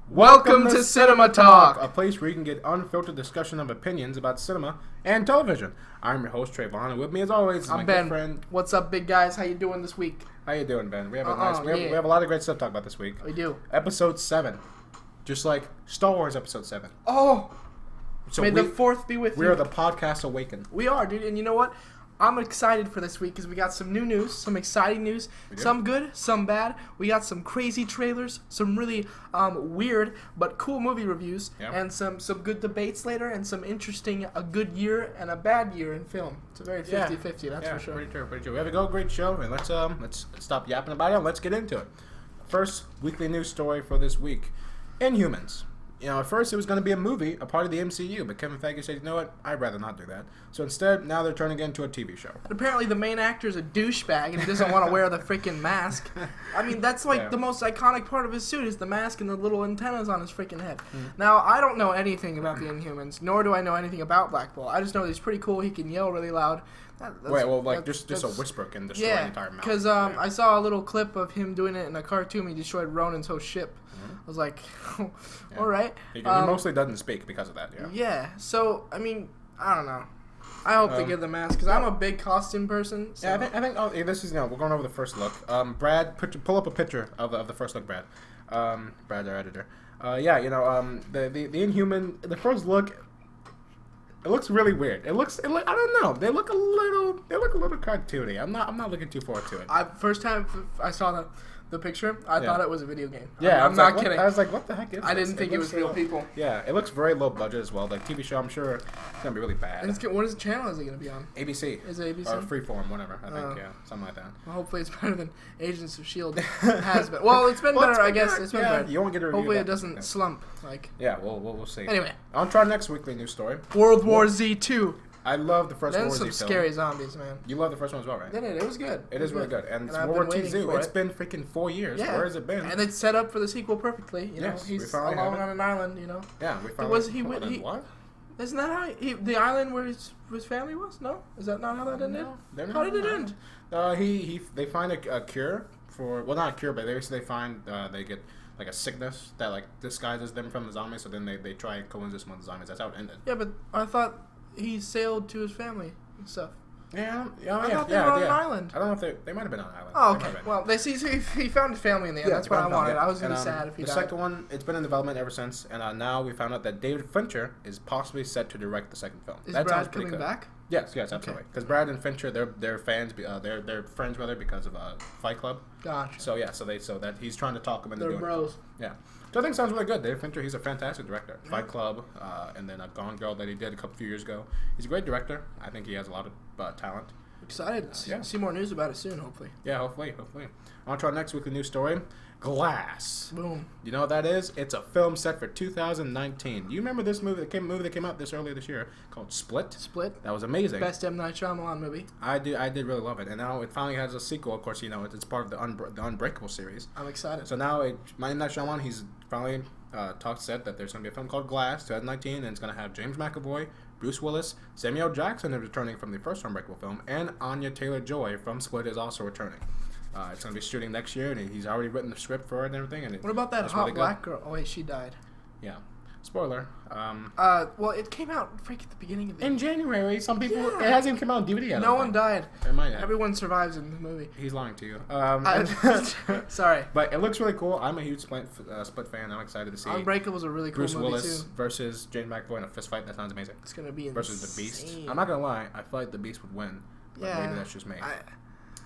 Welcome to Cinema Talk, a place where you can get unfiltered discussion of opinions about cinema and television. I'm your host Trayvon, and with me as always is my Ben. good friend. What's up, big guys? How you doing this week? How you doing, Ben? We have we have a lot of great stuff to talk about this week. We do. Episode 7, just like Star Wars Episode 7. Oh, So may the fourth be with you. We are the podcast awakened. We are, dude. And you know what? I'm excited for this week because we got some new news, some exciting news, some good, some bad. We got some crazy trailers, some really weird but cool movie reviews, and some good debates later, and some interesting a good year and a bad year in film. It's a very 50-50, that's for sure. Pretty true. We have a great show, and let's stop yapping about it and let's get into it. First weekly news story for this week: Inhumans. You know, at first it was going to be a movie, a part of the MCU, but Kevin Feige said, you know what, I'd rather not do that. So instead, now they're turning it into a TV show. And apparently the main actor is a douchebag and he doesn't want to wear the freaking mask. I mean, that's like the most iconic part of his suit is the mask and the little antennas on his freaking head. Now, I don't know anything about the Inhumans, nor do I know anything about Black Bolt. I just know he's pretty cool. He can yell really lound. Just a whisper can destroy the entire mouth. Because I saw a little clip of him doing it in a cartoon. He destroyed Ronan's whole ship. I was like, all right. He mostly doesn't speak because of that, Yeah, so, I mean, I don't know. I hope they give the mask, because I'm a big costume person. So. Yeah, I think this is, we're going over the first look. Brad, pull up a picture of the first look, Brad. Brad, our editor. The Inhuman, the first look, it looks really weird. I don't know. They look a little cartoony. I'm not looking too forward to it. First time I saw the picture, I thought it was a video game. Yeah, I'm not kidding. I was like, what the heck is this? I didn't think it was real people. Yeah, it looks very low budget as well. Like TV show, I'm sure it's gonna be really bad. And what channel is it gonna be on? ABC. Is it ABC? Or Freeform, whatever. I think, something like that. Well, hopefully it's better than Agents of S.H.I.E.L.D. has been. Well, it's been better, I guess. It's been better. You won't get a review. Hopefully it doesn't slump. Yeah, we'll see. Anyway. On to our next weekly news story. World War Z 2. I love the first World War Z film. There's some scary zombies, man. You love the first one as well, right? It was good. It is really good. And World War Z, it's been freaking 4 years. Yeah. Where has it been? And it's set up for the sequel perfectly. You know, he's alone on an island, you know. Yeah, we finally... What? Isn't that how the island where his family was? No? Is that not how that ended? How did it end? They find a cure for... Well, not a cure, but they find... they get... like a sickness that like disguises them from the zombies, so then they try and coexist with the zombies. That's how it ended. Yeah, but I thought he sailed to his family and stuff. I thought they were on an island. I don't know if they might have been on an island. Oh, okay. Well, he found his family in the end. That's what I wanted. I was gonna be sad if he died. The second one, it's been in development ever since, and now we found out that David Fincher is possibly set to direct the second film. Is Brad coming back? Yes, absolutely. Because Brad and Fincher, they're fans. They're friends rather because of Fight Club. Gotcha. So that he's trying to talk him into doing it. They're bros. Yeah. So I think it sounds really good. David Fincher, he's a fantastic director. Fight Club, and then Gone Girl that he did a few years ago. He's a great director. I think he has a lot of talent. Excited to see more news about it soon, hopefully. Yeah, hopefully. On to our next weekly news story. Glass. Boom. You know what that is? It's a film set for 2019. Do you remember this movie that came out this earlier this year called Split? Split. That was amazing. Best M. Night Shyamalan movie. I did really love it. And now it finally has a sequel. Of course, it's part of the Unbreakable series. I'm excited. So now M. Night Shyamalan, he's finally said that there's going to be a film called Glass 2019, and it's going to have James McAvoy, Bruce Willis, Samuel Jackson is returning from the first Unbreakable film, and Anya Taylor-Joy from Split is also returning. It's going to be shooting next year, and he's already written the script for it and everything. And what about that hot black girl? Oh, wait, she died. Yeah. Spoiler. Well, it came out at the beginning of the... In January, some people... Yeah. It hasn't even come out on DVD yet. No one died. It might have. Everyone survives in the movie. He's lying to you. Sorry. But it looks really cool. I'm a huge Split fan. I'm excited to see... Unbreakable is a really cool Bruce movie, Willis too. versus James McAvoy in a fist fight. That sounds amazing. It's going to be versus the Beast. I'm not going to lie. I feel like the Beast would win. But maybe that's just me.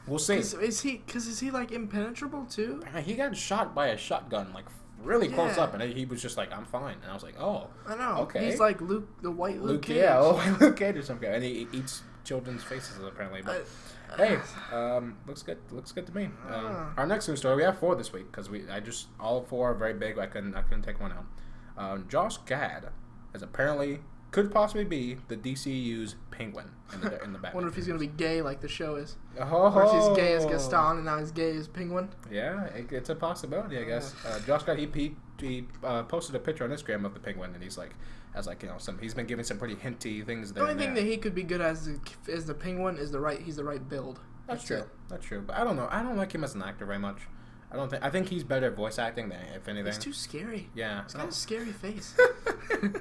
We'll see. Is he like impenetrable too? He got shot by a shotgun like really close up, and he was just like, "I'm fine," and I was like, "Oh, I know." Okay, he's like Luke, the white Luke Cage. Yeah, Luke Cage or something, and he eats children's faces apparently. But hey, looks good to me. Our next news story, we have 4 this week because all 4 are very big. I couldn't take one out. Josh Gad is apparently could possibly be the DCU's Penguin in the Batman. Wonder if he's gonna be gay like the show is. Or if he's gay as Gaston and now he's gay as Penguin. Yeah, it's a possibility, I guess. Josh Gad he posted a picture on Instagram of the Penguin, and he's like, he's been giving some pretty hinty things there. The only thing that he could be good as the Penguin is he's the right build. That's true. But I don't know. I don't like him as an actor very much. I think he's better at voice acting than if anything. He's too scary. Yeah. He's got a scary face.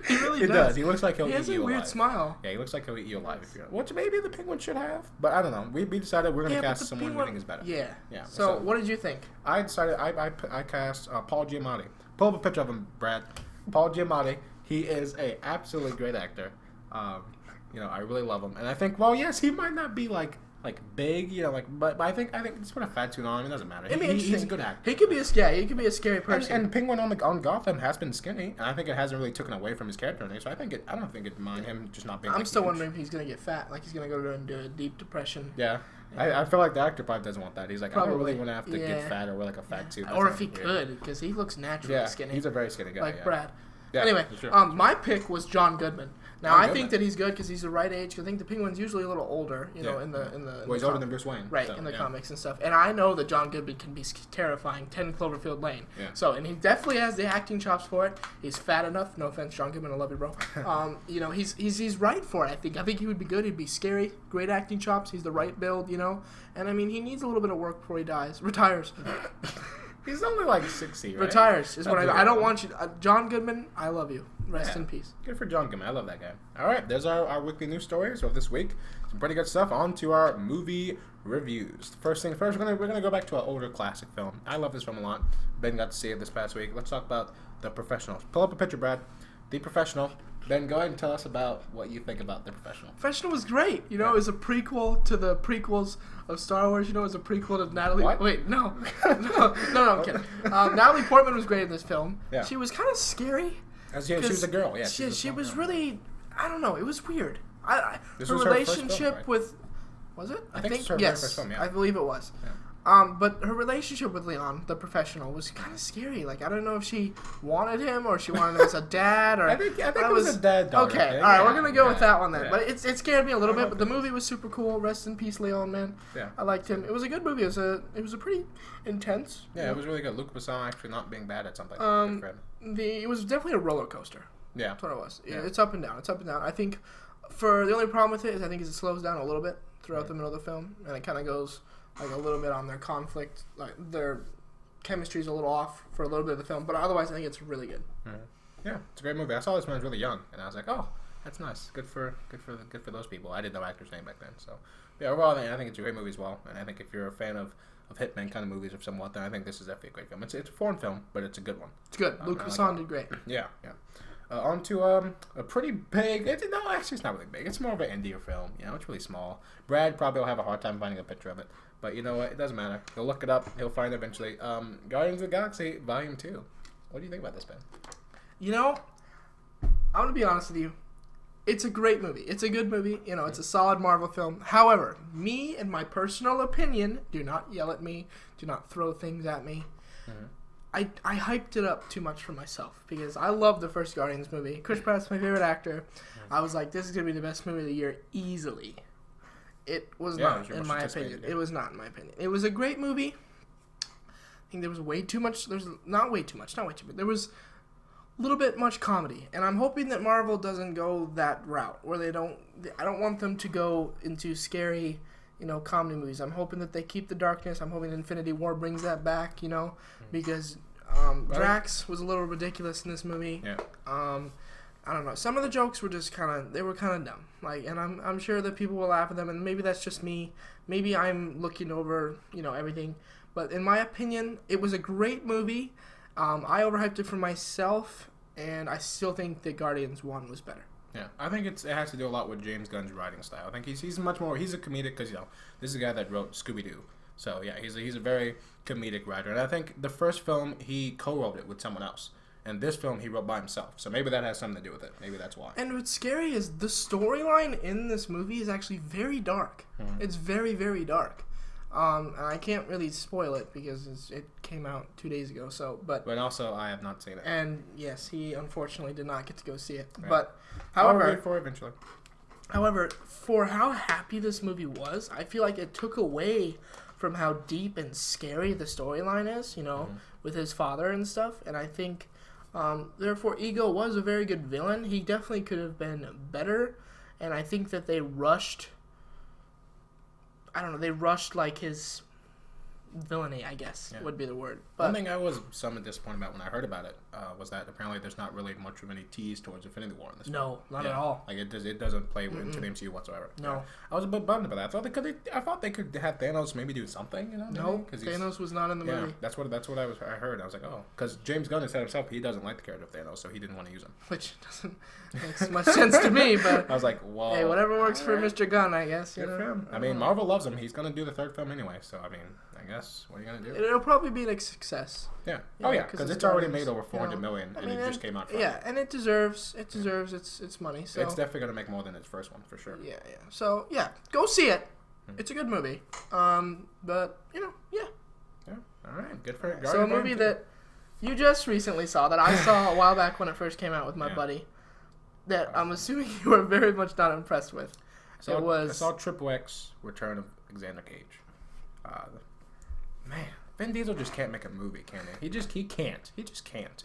He really does. Does. He looks like he'll eat you alive. He has a weird smile. Yeah, he looks like he'll eat you alive if you're. Which maybe the Penguin should have, but I don't know. We decided we're gonna cast someone we think is better. Yeah. Yeah. So what did you think? I decided I cast Paul Giamatti. Pull up a picture of him, Brad. Paul Giamatti. He is a absolutely great actor. I really love him, and I think, well, yes, he might not be like big, but I think just put a fat suit on him. It doesn't matter. He's a good actor. He could be a scary person. And Penguin on Gotham has been skinny, and I think it hasn't really taken away from his character. So I don't think it'd mind him just not being. I'm still wondering if he's gonna get fat, like he's gonna go into a deep depression. Yeah. I feel like the actor probably doesn't want that. He's like, probably. I don't really want to have to get fat or wear like a fat suit. Or if he could, because he looks naturally skinny. He's a very skinny guy. Like Brad. Yeah, anyway, sure. My pick was John Goodman. Now I think that he's good because he's the right age. 'Cause I think the Penguin's usually a little older, in the. Well, he's older than Bruce Wayne, right? In the comics and stuff. And I know that John Goodman can be terrifying. 10 Cloverfield Lane. Yeah. So, and he definitely has the acting chops for it. He's fat enough. No offense, John Goodman. I love you, bro. He's right for it. I think he would be good. He'd be scary. Great acting chops. He's the right build. And I mean, he needs a little bit of work before he retires. He's only like 60, right? Retires is what I don't want you. John Goodman, I love you. Rest in peace. Good for John Goodman. I love that guy. All right, there's our weekly news stories of this week. Some pretty good stuff. On to our movie reviews. First thing first, we're gonna go back to an older classic film. I love this film a lot. Ben got to see it this past week. Let's talk about The Professional. Pull up a picture, Brad. The Professional. Ben, go ahead and tell us about what you think about The Professional. Professional was great. It was a prequel to the prequels of Star Wars. It was a prequel to Natalie. What? Wait, no, I'm kidding. Natalie Portman was great in this film. Yeah. She was kind of scary. She was a girl. Yeah. She was really. I don't know. It was weird. Her was her first relationship film, right? with. Was it? I think it's her yes. first film, yeah. I believe it was. Yeah. But her relationship with Leon, the professional, was kind of scary. Like, I don't know if she wanted him or she wanted him as a dad or. I think it was a dad daughter. Okay, all right, we're gonna go with that one then. Yeah. But it scared me a little bit. But the movie was super cool. Rest in peace, Leon, man. Yeah. I liked him. It was a good movie. It was a pretty intense. Yeah, it was really good. Luc Besson actually not being bad at something. It was definitely a roller coaster. Yeah. That's what it was. Yeah. It's up and down. I think the only problem with it is it slows down a little bit throughout the middle of the film, and it kind of goes like a little bit on their conflict, like their chemistry's a little off for a little bit of the film, but otherwise I think it's really good. Mm-hmm. Yeah, it's a great movie. I saw this when I was really young, and I was like, oh, that's nice. Good for those people. I didn't know actor's name back then, so yeah. Overall, I think it's a great movie as well, and I think if you're a fan of hitman kind of movies or somewhat, then I think this is definitely a great film. It's a foreign film, but it's a good one. It's good. Luc Besson did great. Yeah. On to a pretty big. It's not really big. It's more of an indie film. It's really small. Brad probably will have a hard time finding a picture of it, but you know what? It doesn't matter. He'll look it up. He'll find it eventually. Guardians of the Galaxy Volume 2. What do you think about this, Ben? I'm gonna be honest with you. It's a great movie. It's a good movie. It's a solid Marvel film. However, me and my personal opinion, do not yell at me. Do not throw things at me. Mm-hmm. I hyped it up too much for myself because I love the first Guardians movie. Chris Pratt's my favorite actor. I was like, this is going to be the best movie of the year easily. It was not, in my opinion. It was not, in my opinion. It was a great movie. I think there was way too much. Not way too much. There was a little bit much comedy. And I'm hoping that Marvel doesn't go that route where I don't want them to go into scary, comedy movies. I'm hoping that they keep the darkness. I'm hoping Infinity War brings that back, because Drax was a little ridiculous in this movie. Yeah. I don't know. Some of the jokes were just kind of dumb. And I'm sure that people will laugh at them, and maybe that's just me. Maybe I'm looking over, everything. But in my opinion, it was a great movie. I overhyped it for myself, and I still think that Guardians 1 was better. Yeah, I think it has to do a lot with James Gunn's writing style. I think he's much more. He's a comedic because this is a guy that wrote Scooby-Doo. So yeah, he's a very comedic writer, and I think the first film he co-wrote it with someone else, and this film he wrote by himself. So maybe that has something to do with it. Maybe that's why. And what's scary is the storyline in this movie is actually very dark. Mm-hmm. It's very, very dark. And I can't really spoil it because it came out 2 days ago. But also I have not seen it. And yes, he unfortunately did not get to go see it. Right. But I'll wait for it eventually. However, for how happy this movie was, I feel like it took away from how deep and scary the storyline is. Mm-hmm. With his father and stuff. And I think, therefore, Ego was a very good villain. He definitely could have been better. And I think that they rushed. They rushed like his villainy, I guess, would be the word. But one thing I was somewhat disappointed about when I heard about it was that apparently there's not really much of any tease towards Infinity War in this film. No, not at all. Like it doesn't play into the MCU whatsoever. No. Yeah. I was a bit bummed about that. I thought they could have Thanos maybe do something, you know? No, Thanos was not in the movie. That's what I heard. I was like, oh, because James Gunn has said himself he doesn't like the character of Thanos, so he didn't want to use him. Which doesn't make much sense to me, but I was like, well, hey, whatever works for Mr. Gunn, I guess. Good for him. I mean, Marvel loves him. He's gonna do the third film anyway, so I mean, I guess what are you gonna do? It'll probably be like success. Yeah. Oh yeah, because it's already made over 400 million, and it just came out. Friday. Yeah, and it deserves its money. So it's definitely gonna make more than its first one for sure. Yeah. So yeah, go see it. It's a good movie. But yeah. All right, good for it. So a movie that you just recently saw that I saw a while back when it first came out with my buddy. That I'm assuming you were very much not impressed with. I saw Triple X: Return of Xander Cage. Man, Vin Diesel just can't make a movie, can he? He just can't.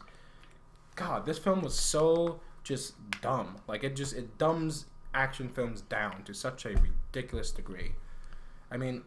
God, this film was so just dumb. Like it dumbs action films down to such a ridiculous degree. I mean,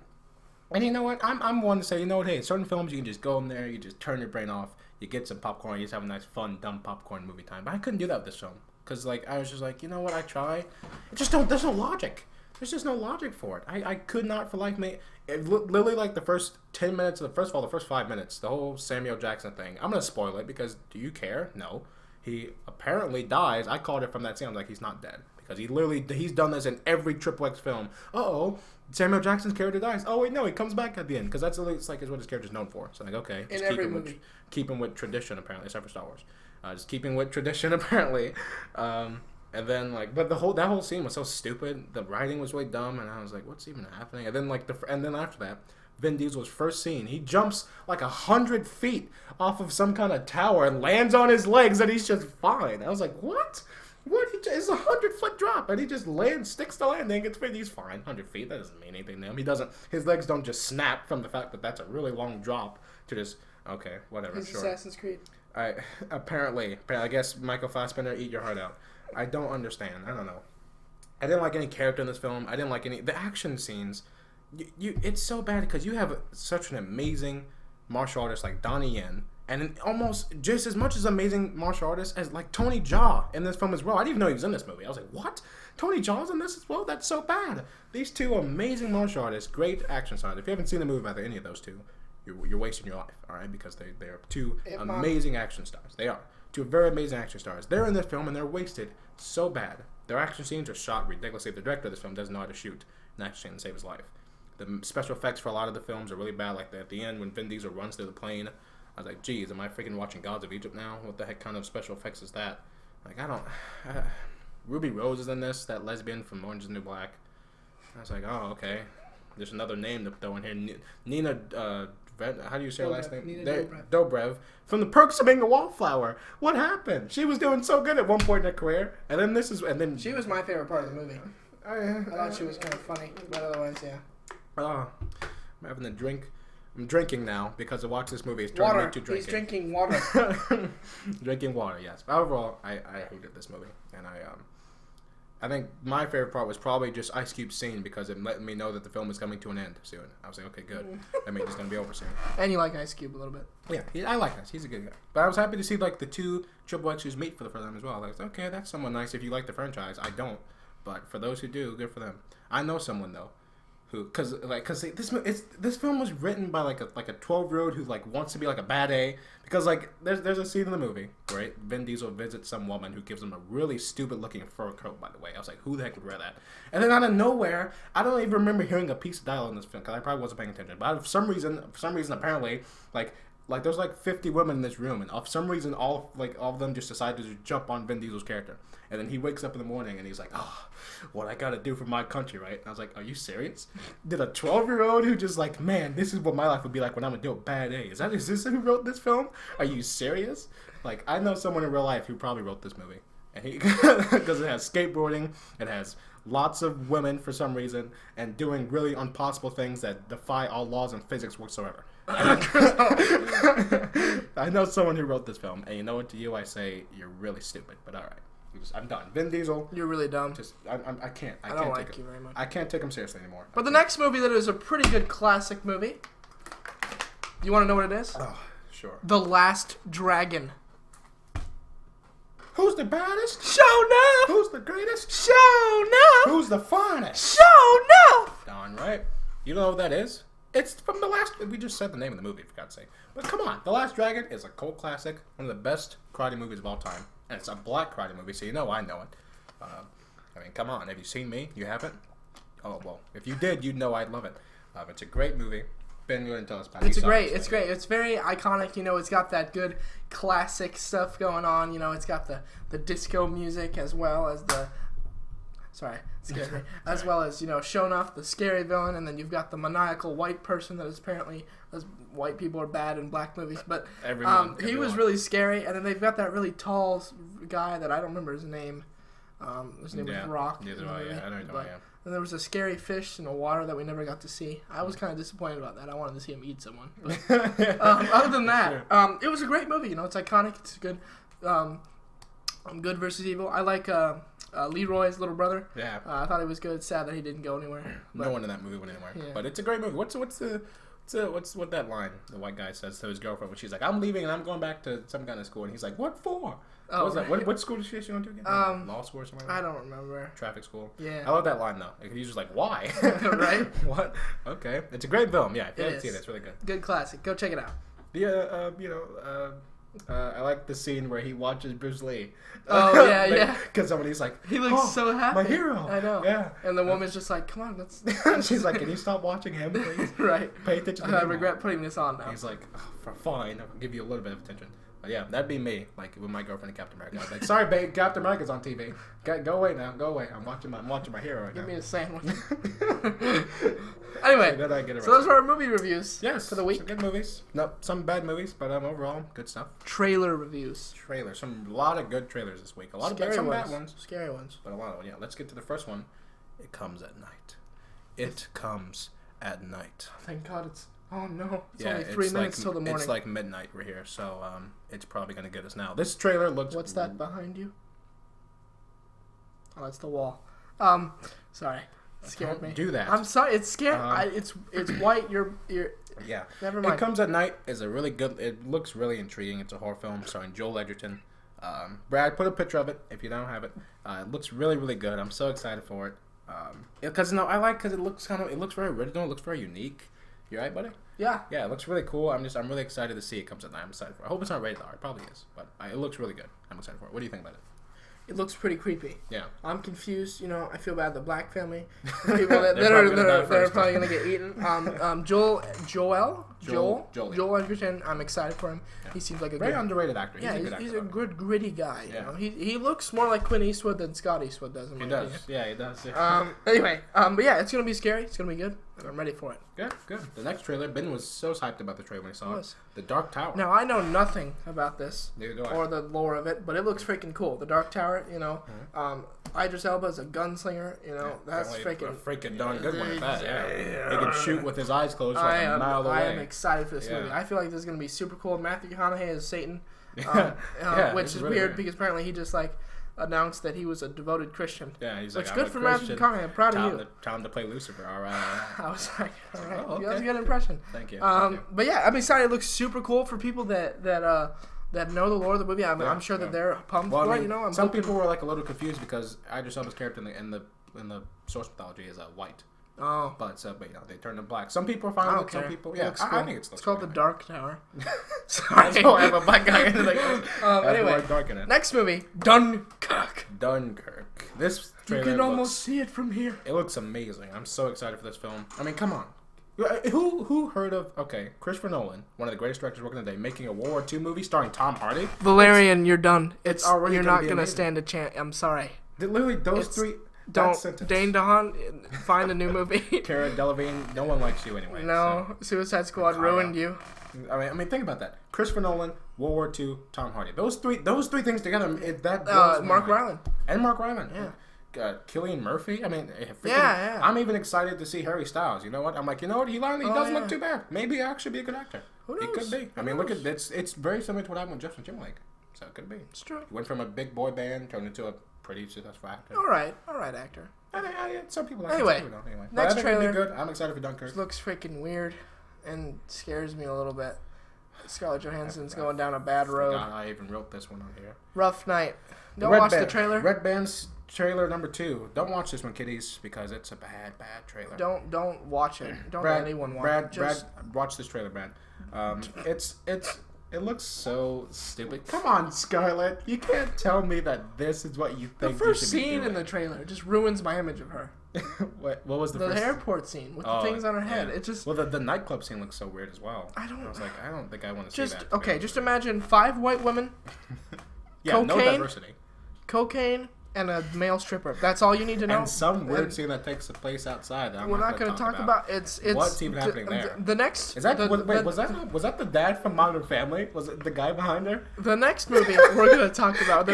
and you know what? I'm one to say, you know what? Hey, certain films you can just go in there, you just turn your brain off, you get some popcorn, you just have a nice, fun, dumb popcorn movie time. But I couldn't do that with this film because, like, I was just like, you know what? I try. There's no logic. There's just no logic for it. I could not for life make it. Literally, like the first 10 minutes of the first 5 minutes, the whole Samuel Jackson thing. I'm gonna spoil it because do you care? No. He apparently dies. I called it from that scene. I'm like, he's not dead because he's done this in every Triple X film. Samuel Jackson's character dies. Oh wait, no, he comes back at the end because that's is what his character's known for. So like, okay, just in every movie. Keeping with tradition apparently, except for Star Wars. Just keeping with tradition apparently. And then but that whole scene was so stupid. The writing was really dumb, and I was like, "What's even happening?" And then after that, Vin Diesel's first scene, he jumps like 100 feet off of some kind of tower and lands on his legs, and he's just fine. I was like, "What? What? It's 100-foot drop, and he just sticks the landing. He's fine. 100 feet. That doesn't mean anything to him. He doesn't. His legs don't just snap from the fact that that's a really long drop to just okay, whatever. It's Assassin's Creed. Apparently, I guess Michael Fassbender, eat your heart out. I don't understand. I don't know. I didn't like any character in this film. I didn't like the action scenes. It's so bad because you have such an amazing martial artist like Donnie Yen, and almost just as much as amazing martial artist as like Tony Jaa in this film as well. I didn't even know he was in this movie. I was like, what? Tony Jaa's in this as well? That's so bad. These two amazing martial artists, great action stars. If you haven't seen the movie by any of those two, you're wasting your life, all right? Because they're two amazing action stars. They are. Two very amazing action stars. They're in this film and they're wasted so bad. Their action scenes are shot ridiculously. The director of this film doesn't know how to shoot an action scene and save his life. The special effects for a lot of the films are really bad. Like at the end when Vin Diesel runs through the plane, I was like, geez, am I freaking watching Gods of Egypt now? What the heck kind of special effects is that? Like, Ruby Rose is in this, that lesbian from Orange is the New Black. I was like, oh, okay. There's another name to throw in here. Nina, how do you say her last name? Dobrev. From The Perks of Being a Wallflower. What happened? She was doing so good at one point in her career, and then she was my favorite part of the movie. I thought she was kind of funny, but otherwise, yeah. I'm having a drink. I'm drinking now because I watched this movie. It's turned me to drinking. He's drinking water. Drinking water, yes. But overall, I hated this movie, and I think my favorite part was probably just Ice Cube's scene because it let me know that the film is coming to an end soon. I was like, okay, good. That means it's going to be over soon. And you like Ice Cube a little bit. Yeah, I like Ice. He's a good guy. But I was happy to see like the two Triple X's meet for the first time as well. Like, okay, that's someone nice if you like the franchise. I don't. But for those who do, good for them. I know someone, though, because this film was written by like a 12-year-old who like wants to be like a bad A because like there's a scene in the movie where Vin Diesel visits some woman who gives him a really stupid looking fur coat, by the way. I was like, who the heck would wear that? And then out of nowhere, I don't even remember hearing a piece of dialogue in this film because I probably wasn't paying attention. But for some reason apparently like there's like 50 women in this room, and for some reason all of them just decided to jump on Vin Diesel's character. And then he wakes up in the morning and he's like, oh, what I gotta do for my country, right? And I was like, are you serious? Did a 12-year-old who just like, man, this is what my life would be like when I'm gonna do a bad A. Is this who wrote this film? Are you serious? Like, I know someone in real life who probably wrote this movie. And because it has skateboarding, it has lots of women for some reason, and doing really impossible things that defy all laws and physics whatsoever. I know someone who wrote this film, and you know what, to you I say, you're really stupid, but alright. I'm done. Vin Diesel. You're really dumb. I can't. I don't like you very much. I can't take him seriously anymore. But the next movie that is a pretty good classic movie You want to know what it is? Oh, sure. The Last Dragon. Who's the baddest? Show enough. Who's the greatest? Show enough. Who's the finest? Show enough. Darn right. You know what that is? It's from the last. We just said the name of the movie, for God's sake. But come on, The Last Dragon is a cult classic, one of the best karate movies of all time, and it's a black karate movie, so you know I know it. I mean, come on, have you seen me? You haven't? Oh well, if you did, you'd know I'd love it. It's a great movie. Ben, go ahead and tell us about it. It's great. It's great. It's very iconic. You know, it's got that good classic stuff going on. You know, it's got the disco music as well as the. Sorry, scared me. As well as, you know, Sho'nuff, the scary villain, and then you've got the maniacal white person that is apparently, as white people are bad in black movies, but he was really scary. And then they've got that really tall guy that I don't remember his name. His name was Rock. Neither do I. Yeah, I don't know. Yeah. And there was a scary fish in the water that we never got to see. I was kind of disappointed about that. I wanted to see him eat someone. But, other than that, it was a great movie. You know, it's iconic. It's good. Good versus evil. I like Leroy's little brother. Yeah. I thought he was good. It's sad that he didn't go anywhere. No one in that movie went anywhere. Yeah. But it's a great movie. What's what that line the white guy says to his girlfriend when she's like, "I'm leaving and I'm going back to some kind of school," and he's like, "What for?" Oh, what was that? What school did she go to again? Law school or something like that? I don't remember. Traffic school. Yeah. I love that line though. Like, he's just like, "Why?" Right? What? Okay. It's a great film. Yeah. If you haven't seen it, it's really good. Good classic. Go check it out. I like the scene where he watches Bruce Lee. Oh, yeah, yeah. Because somebody's like, he looks so happy. My hero. I know. Yeah. And the woman's just like, come on, let's... She's like, can you stop watching him, please? Right. Pay attention to me. I regret putting this on now. He's like, fine, I'll give you a little bit of attention. But yeah, that'd be me, like with my girlfriend and Captain America. I was like, sorry, babe, Captain America's on TV. Go away now, go away. I'm watching my hero right now. Give me a sandwich. Anyway, so those are our movie reviews. Yes, for the week. Some good movies. No, some bad movies, but overall good stuff. Trailer reviews. Trailers, a lot of good trailers this week. A lot of some bad ones. Scary ones. But a lot of them. Yeah, let's get to the first one. It comes at night. It comes at night. Thank God it's. Oh no! It's only 3 minutes till the morning. It's like midnight right here, so it's probably gonna get us now. This trailer looks. What's that behind you? Oh, that's the wall. Sorry, it scared me. Do that. I'm sorry. It's scared. It's white. You're. Yeah. Never mind. It Comes at Night is a really good. It looks really intriguing. It's a horror film starring Joel Edgerton. Brad, put a picture of it if you don't have it. It looks really, really good. I'm so excited for it. Because it looks it looks very original. It looks very unique. You alright, buddy? Yeah. Yeah, it looks really cool. I'm really excited to see It Comes at Night. I'm excited for it. I hope it's not rated R. It probably is, but it looks really good. I'm excited for it. What do you think about it? It looks pretty creepy. Yeah. I'm confused. You know, I feel bad. The black family, people that are probably gonna get eaten. Joel Edgerton. I'm excited for him. Yeah. He seems like a very underrated actor. He's a good gritty guy. Yeah. You know, he looks more like Clint Eastwood than Scott Eastwood does. He does. Yeah, he does. Anyway, but yeah, it's gonna be scary. It's gonna be good. I'm ready for it. Good. The next trailer, Ben was so hyped about the trailer when he saw it. The Dark Tower. Now, I know nothing about this Neither do I. or the lore of it, but it looks freaking cool. The Dark Tower, you know, Idris Elba is a gunslinger, you know, that's freaking darn good one at that. Yeah. He can shoot with his eyes closed like a mile away. I am excited for this movie. I feel like this is going to be super cool. Matthew McConaughey is Satan, which is really weird because apparently he just announced that he was a devoted Christian. Yeah, he's like, good for Matthew McConaughey. I'm proud of you. Time to play Lucifer. All right. I was like, all right. Okay. That was a good impression. Thank you. But yeah, I'm excited. It looks super cool for people that know the lore of the movie. I'm sure that they're pumped for it. You know, some people were a little confused because Idris Elba's character in the source mythology is white. Oh, but you know, they turned him black. Some people are fine with it. Some people, I think it's called the Dark Tower. Sorry, I have a black guy in it. Anyway, dark in it. Next movie, Dunkirk. This trailer you can almost see it from here. It looks amazing. I'm so excited for this film. I mean, come on. Who heard of Christopher Nolan, one of the greatest directors working today, making a World War II movie starring Tom Hardy? Valerian, you're done. You're not gonna stand a chance. I'm sorry. Literally, those three. Don't Dane DeHaan, find a new movie. Cara Delevingne, no one likes you anyway. No, so. Suicide Squad ruined you. I mean, think about that. Christopher Nolan, World War II, Tom Hardy. Those three things together. Mark Rylance. And Mark Rylance. Yeah. Cillian Murphy. I mean, yeah. I'm even excited to see Harry Styles. You know what? I'm like, you know what? He doesn't look too bad. Maybe he'll actually be a good actor. Who knows? He could be. I mean, look at this. It's very similar to what happened with Justin Timberlake. So it could be. It's true. He went from a big boy band turned into a pretty successful actor. All right, actor. Some people like anyway, it. Anyway, next trailer. Be good. I'm excited for Dunkirk. This looks freaking weird and scares me a little bit. Scarlett Johansson's going down a bad road. I even wrote this one on here. Rough night. Don't watch the trailer. Red Band's trailer number 2. Don't watch this one, kiddies, because it's a bad trailer. Don't watch it. Don't let anyone watch it. Brad, watch this trailer, Brad. It looks so stupid. Come on, Scarlett. You can't tell me that this is what you think. The first scene in the trailer just ruins my image of her. What was the first? The airport scene with the things on her head. It just the nightclub scene looks so weird as well. I was like, I don't think I want to see that. Okay, just imagine 5 white women. Yeah, no diversity. Cocaine and a male stripper. That's all you need to know. And some weird scene that takes place outside. That we're not going to talk about. It's what's even happening there. The next. Is that was that the dad from Modern Family? Was it the guy behind her? The next movie we're going to talk about. The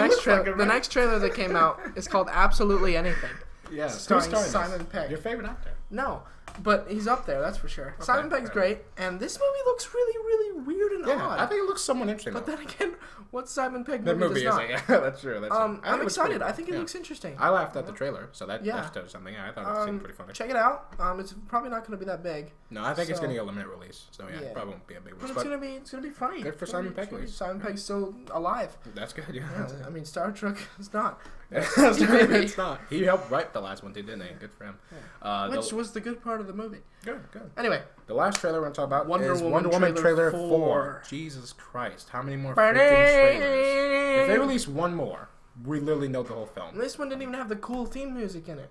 next trailer that came out is called Absolutely Anything. Yeah, starring Simon Pegg. Your favorite actor? No, but he's up there. That's for sure. Okay, Simon Pegg's great, and this movie looks really, really weird and odd. I think it looks somewhat interesting. But then again, what's Simon Pegg movie does not? Yeah, that's true. I'm excited. I think it looks interesting. I laughed at the trailer, so that does something. I thought it seemed pretty funny. Check it out. It's probably not going to be that big. No, I think it's going to get a limited release, so it probably won't be a big release. But it's going to be funny. Good for Simon Pegg. Simon Pegg's still alive. That's good. Yeah. I mean, Star Trek is not. It's not. He helped write the last one, didn't he? Good for him. Yeah. Which was the good part of the movie. Good. Anyway, the last trailer we're going to talk about Wonder is Woman Wonder Woman trailer 4. Jesus Christ. How many more freaking trailers? If they release one more, we literally know the whole film. This one didn't even have the cool theme music in it.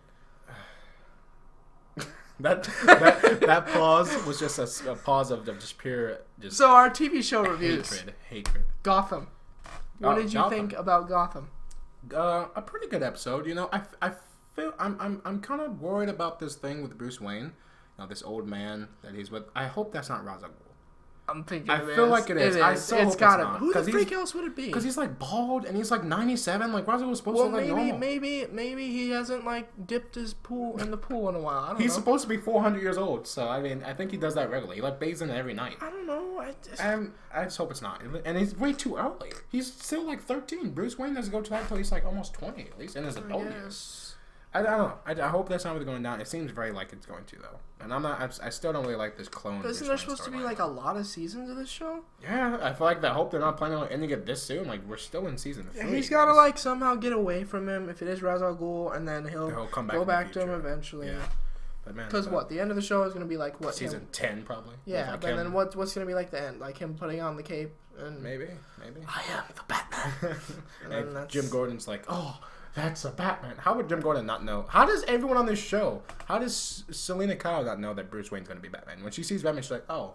That pause was just a pause of just pure... So our TV show reviews. Hatred. Gotham. What did you think about Gotham? A pretty good episode. You know, I feel I'm kind of worried about this thing with Bruce Wayne. This old man that he's with. I hope that's not Ra's al Ghul. I'm thinking. I feel like it is. I so hope it's gotta. Not. Who the freak else would it be? Because he's like bald and he's like 97. Like Ra's al Ghul was supposed to look like normal. Maybe he hasn't like dipped his pool in the pool in a while. I don't know. He's supposed to be 400 years old. So I mean, I think he does that regularly. He like bathes in it every night. I don't know. I just hope it's not. And he's way too early. He's still like 13. Bruce Wayne doesn't go to that until he's like almost 20 at least in his adult years. I don't know. I hope that's not really going down. It seems very like it's going to though, and I still don't really like this clone. Isn't there supposed to be like a lot of seasons of this show? Yeah, I feel like I hope they're not planning on ending it this soon. Like we're still in season 3. Yeah, he's got to like somehow get away from him if it is Ra's al Ghul, and then he'll come go back to him eventually. Yeah. Because the end of the show is going to be like what? Season 10 probably. Yeah, but then what's going to be like the end? Like him putting on the cape and maybe. I am the Batman. And Jim Gordon's like, oh. That's a Batman. How would Jim Gordon not know? How does everyone on this show, how does Selena Kyle not know that Bruce Wayne's going to be Batman? When she sees Batman, she's like, oh,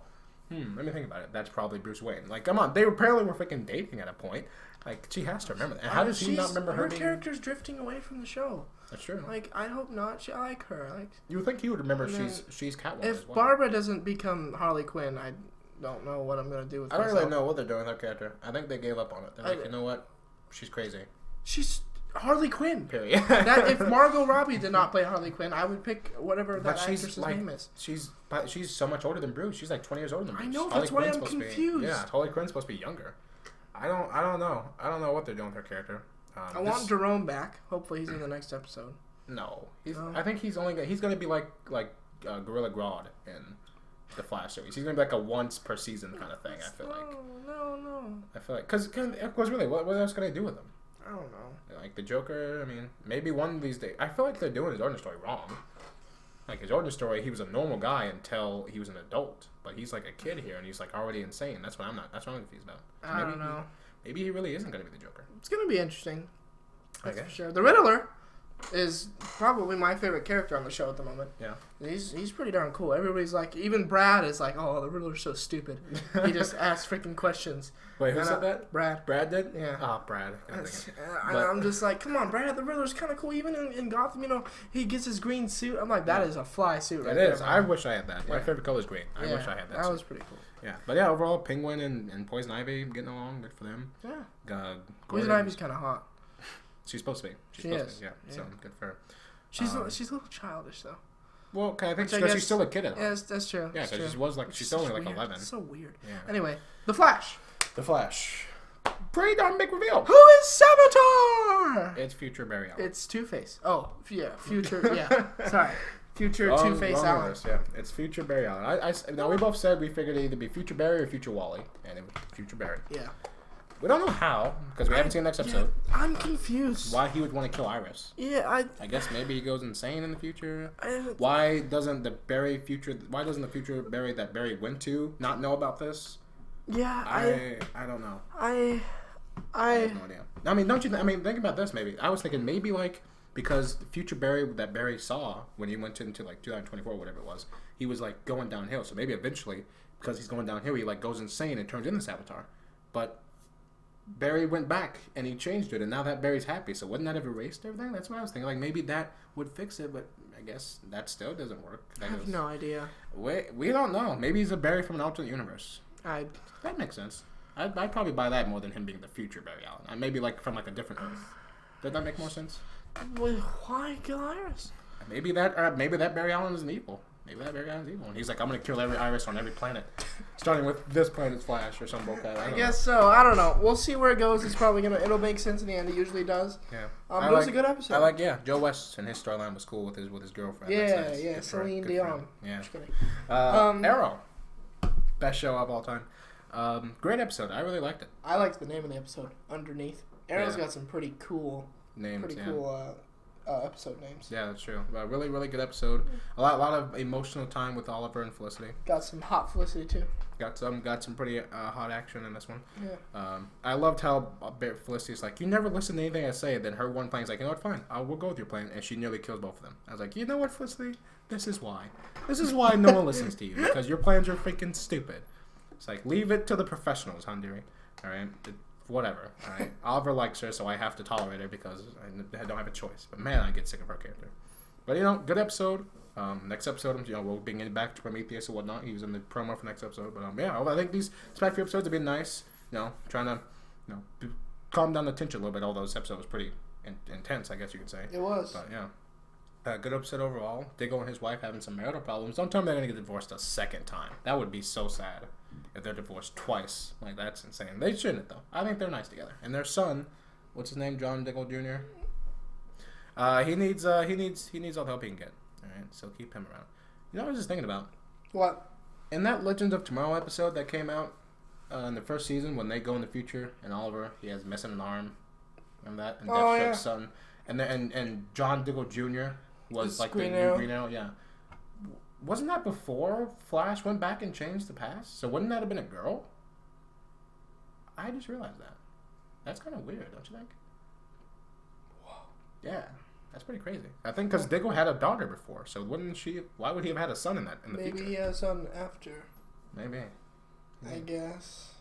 let me think about it. That's probably Bruce Wayne. Like, come on. They apparently were freaking dating at a point. Like, she has to remember that. And how does she not remember her being... character's drifting away from the show. That's true. Like, I hope not. I like her. Like, you would think he would remember she's Catwoman if as well. Barbara doesn't become Harley Quinn, I don't know what I'm going to do with I don't really know what they're doing with her character. I think they gave up on it. They're like, you know what? She's crazy. She's... Harley Quinn. Period. If Margot Robbie did not play Harley Quinn, I would pick whatever that actress's name is. She's so much older than Bruce. She's like 20 years older than Bruce. I know. That's why I'm confused. Harley Quinn's supposed to be younger. I don't know. I don't know what they're doing with her character. I want Jerome back. Hopefully, he's in the next episode. No, I think he's going to be like Gorilla Grodd in the Flash series. He's going to be like a once per season kind of thing. I feel like. No. I feel like because really, what else can I do with him? I don't know. Like the Joker, I mean, maybe one of these days. I feel like they're doing his origin story wrong. Like his origin story, he was a normal guy until he was an adult, but he's like a kid here, and he's like already insane. That's what I'm confused about. So I don't know. Maybe he really isn't going to be the Joker. It's going to be interesting. That's for sure. The Riddler is probably my favorite character on the show at the moment. Yeah. He's pretty darn cool. Everybody's like, even Brad is like, oh, the Riddler's so stupid. He just asks freaking questions. Wait, who said that? Brad. Brad did? Yeah. Oh, Brad. I'm just like, come on, Brad, the Riddler's kind of cool. Even in Gotham, he gets his green suit. I'm like, that is a fly suit right there. It is. I wish I had that. My favorite color is green. I wish I had that. That was pretty cool. Yeah. But yeah, overall, Penguin and Poison Ivy getting along. Good for them. Yeah. Poison Ivy's kind of hot. She's supposed to be. She is. Yeah. So good for her. She's a little childish though. Well, I think because she's still a kid at heart. Yeah, that's true. Yeah, because she was she's still only like 11. It's so weird. Yeah. Anyway, The Flash. Pretty darn big reveal. Who is Savitar? It's future Barry Allen. It's Two-Face. Oh, yeah, future. Yeah, sorry. Future Two-Face Allen. Yeah, it's future Barry Allen. Now we both said we figured it'd either be future Barry or future Wally, and it was future Barry. Yeah. We don't know how, because we haven't seen the next episode. Yeah, I'm confused. Why he would want to kill Iris. Yeah, I guess maybe he goes insane in the future. Why doesn't the future Barry that Barry went to not know about this? Yeah, I don't know. I have no idea. I mean, think about this maybe. I was thinking maybe like, because the future Barry that Barry saw when he went into like 2024 or whatever it was, he was like going downhill. So maybe eventually, because he's going downhill, he like goes insane and turns into this Avatar. But Barry went back and he changed it, and now that Barry's happy. So wouldn't that have erased everything? That's what I was thinking. Like maybe that would fix it, but I guess that still doesn't work. I have no idea. We don't know. Maybe he's a Barry from an alternate universe. That makes sense. I'd probably buy that more than him being the future Barry Allen. Maybe like from like a different Earth. Does that make more sense? Well, why kill Iris? Maybe that Barry Allen is an evil. Maybe that Barry Allen is evil, and he's like, I'm gonna kill every Iris on every planet, starting with this planet's Flash or some bullcrap. I guess so. I don't know. We'll see where it goes. It'll make sense in the end. It usually does. Yeah. It was a good episode. Joe West and his storyline was cool with his girlfriend. Yeah, nice. yeah. Celine Dion. Yeah. Just kidding. Arrow, best show of all time. Great episode. I really liked it. I liked the name of the episode. Underneath. Arrow's got some pretty cool names. Episode names. Yeah, that's true. Really, really good episode. A lot of emotional time with Oliver and Felicity. Got some hot Felicity too. Got some pretty hot action in this one. Yeah. I loved how Felicity's like, you never listen to anything I say. Then her one plan's like, you know what, fine, we'll go with your plan, and she nearly kills both of them. I was like, you know what, Felicity, this is why no one listens to you, because your plans are freaking stupid. It's like, leave it to the professionals, Hundiri. All right. Whatever. All right. Oliver likes her, so I have to tolerate her because I don't have a choice. But man, I get sick of her character. But good episode. Next episode, we'll bring it back to Prometheus and whatnot. He was in the promo for next episode. But I think these past few episodes have been nice. Trying to calm down the tension a little bit. Although this episode was pretty intense, I guess you could say. It was. But yeah. Good episode overall. Diggle and his wife having some marital problems. Don't tell me they're gonna get divorced a second time. That would be so sad. If they're divorced twice, like that's insane. They shouldn't though. I think they're nice together. And their son, what's his name, John Diggle Jr. He needs all the help he can get. All right, so keep him around. You know what I was just thinking about? What? In that Legends of Tomorrow episode that came out in the first season, when they go in the future and Oliver he has missing an arm, remember that? And Deathstroke's son, and John Diggle Jr. was like the new Green Arrow. Yeah. Wasn't that before Flash went back and changed the past? So wouldn't that have been a girl? I just realized that. That's kind of weird, don't you think? Whoa. Yeah, that's pretty crazy. I think because Diggle had a daughter before, so wouldn't she? Why would he have had a son in the future? Maybe he had a son after. Maybe. I guess.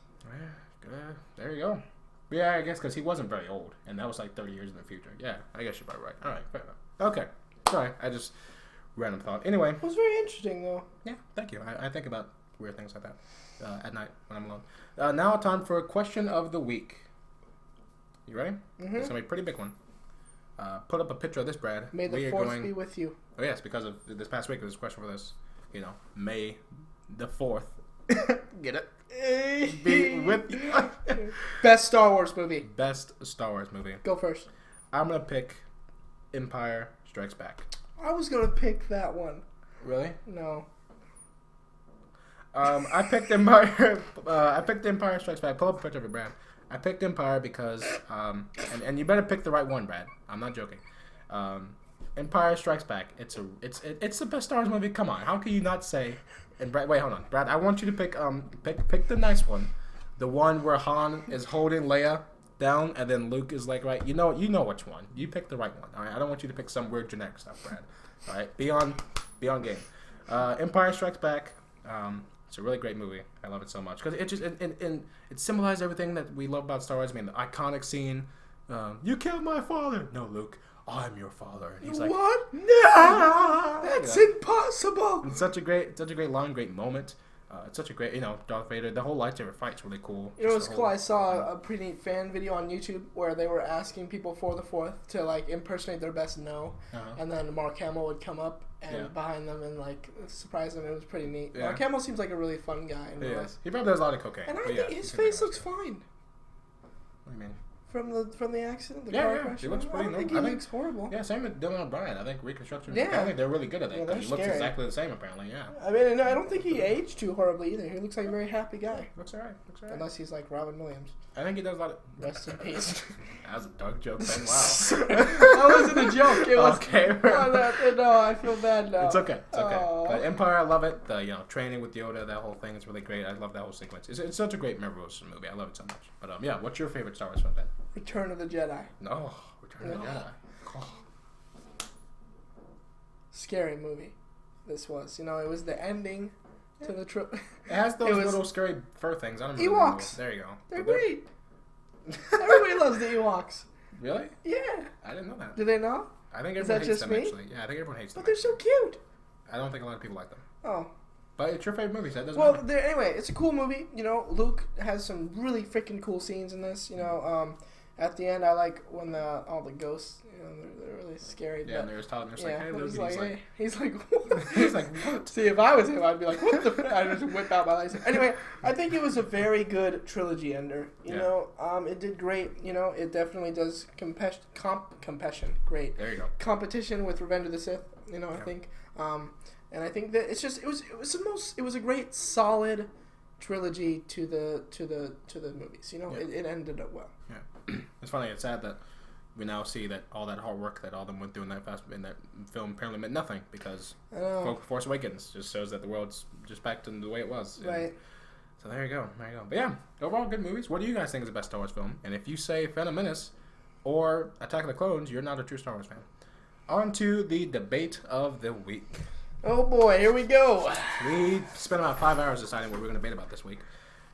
Yeah, there you go. But yeah, I guess because he wasn't very old, and that was like 30 years in the future. Yeah, I guess you're probably right. All right, fair enough. Okay, sorry, I just. Random thought. Anyway. It was very interesting, though. Yeah, thank you. I think about weird things like that at night when I'm alone. Now time for a question of the week. You ready? Mm-hmm. It's going to be a pretty big one. Put up a picture of this, Brad. May the 4th be with you. Oh, yes, because of this past week, there was a question for this. May the 4th. Get it? Be with you. Best Star Wars movie. Best Star Wars movie. Go first. I'm going to pick Empire Strikes Back. I was gonna pick that one. Really? No. I picked Empire. I picked Empire Strikes Back. Pull up a picture of it, Brad. I picked Empire because, and you better pick the right one, Brad. I'm not joking. Empire Strikes Back. It's the best Star Wars movie. Come on, how can you not say? And Brad, wait, hold on, Brad. I want you to pick the nice one, the one where Han is holding Leia down, and then Luke is like, right, you know which one. You pick the right one. All right, I don't want you to pick some weird genetic stuff, Brad. All right, be on game. Empire Strikes Back. It's a really great movie. I love it so much because it just it symbolized everything that we love about Star Wars. I mean, the iconic scene. You killed my father. No, Luke, I'm your father. And he's like, what? No, that's impossible. It's such a great line, great moment. It's such a great, Darth Vader. The whole lightsaber fight's really cool. You know what's cool? I saw a pretty neat fan video on YouTube where they were asking people for the 4th to like impersonate their best and then Mark Hamill would come up and behind them and like surprise them. It was pretty neat. Yeah. Mark Hamill seems like a really fun guy. He probably does a lot of cocaine. And I think his face looks fine. What do you mean? from the accident? The car crash? Yeah, he looks pretty normal. I think he looks horrible. Yeah, same with Dylan O'Brien. I think reconstruction. Yeah. I think they're really good at it. Yeah, He looks scary. exactly the same, apparently. Yeah. I mean, I don't think he aged too horribly either. He looks like a very happy guy. Looks alright. Unless he's like Robin Williams. I think he does a lot of. Rest in peace. That was a dark joke, Ben. Wow. That wasn't a joke. It was. Okay. No, I feel bad now. It's okay. Oh. But Empire, I love it. The training with Yoda, that whole thing is really great. I love that whole sequence. It's such a great memorable movie. I love it so much. But yeah, what's your favorite Star Wars film, Ben? Return of the Jedi. No, Return of the Jedi. Oh. Scary movie. This was. It was the ending to the trip. It has those little scary fur things. I don't know. Ewoks. There you go. They're great. Everybody loves the Ewoks. Really? Yeah. I didn't know that. Do they know? I think Is everyone that hates just them, me? actually. Yeah, I think everyone hates them. But they're so cute. I don't think a lot of people like them. Oh. But it's your favorite movie, so it doesn't Well, matter. anyway, it's a cool movie. Luke has some really freaking cool scenes in this. At the end, I like when all the ghosts, they're really scary. Yeah, and there's telling, Yeah, hey, Luke, he's like, what? he's like, what? See, if I was him, I'd be like, what the? I'd just whip out my license. Anyway, I think it was a very good trilogy ender. It did great. It definitely does competition. Great. There you go. Competition with Revenge of the Sith. I think. And I think that it was a great solid trilogy to the movies. It ended up well. Yeah. It's funny. It's sad that we now see that all that hard work that all them went through in that film apparently meant nothing because Force Awakens just shows that the world's just back to the way it was. Right. So there you go. But yeah, overall good movies. What do you guys think is the best Star Wars film? And if you say Phantom Menace or Attack of the Clones, you're not a true Star Wars fan. On to the debate of the week. Oh boy, here we go. We spent about 5 hours deciding what we were going to debate about this week,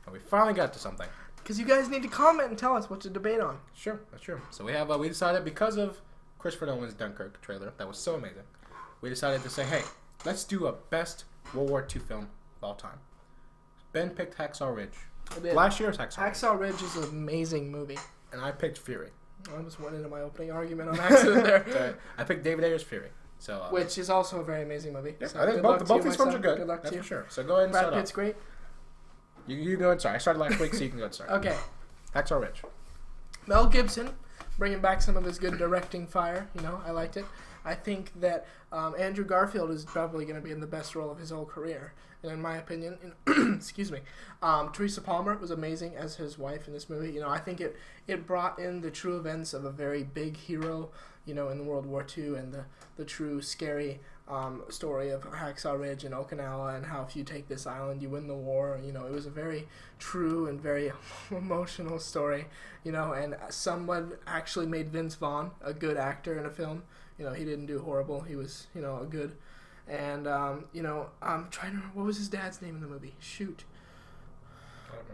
and we finally got to something. Because you guys need to comment and tell us what to debate on. Sure, that's true. So we decided because of Christopher Nolan's Dunkirk trailer that was so amazing, we decided to say, hey, let's do a best World War II film of all time. Ben picked Hacksaw Ridge. Last year's Hacksaw Ridge. Hacksaw Ridge is an amazing movie. And I picked Fury. I almost went into my opening argument on accident there. I picked David Ayer's Fury. So, which is also a very amazing movie. Yeah, So I think both these films are good. Good luck to you. For sure. So go ahead and start Brad Pitt's off. great. You go ahead and start. I started last week, so you can go ahead and start. Okay. Hacksaw Ridge. Mel Gibson, bringing back some of his good directing fire. I liked it. I think that Andrew Garfield is probably going to be in the best role of his whole career. And in my opinion, excuse me, Teresa Palmer was amazing as his wife in this movie. I think it brought in the true events of a very big hero, in World War II and the true scary story of Hacksaw Ridge and Okinawa and how if you take this island, you win the war. It was a very true and very emotional story, and someone actually made Vince Vaughn a good actor in a film. He didn't do horrible. He was, a good. And, I'm trying to remember, what was his dad's name in the movie? Shoot.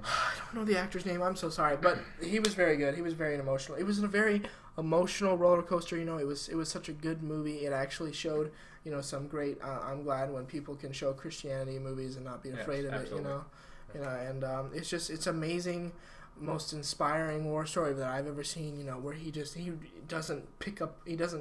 I don't know the actor's name. I'm so sorry. But he was very good. He was very emotional. It was a very emotional roller coaster. It was such a good movie. It actually showed, some great, I'm glad when people can show Christianity in movies and not be afraid of absolutely. it, and it's amazing, most inspiring war story that I've ever seen, where he doesn't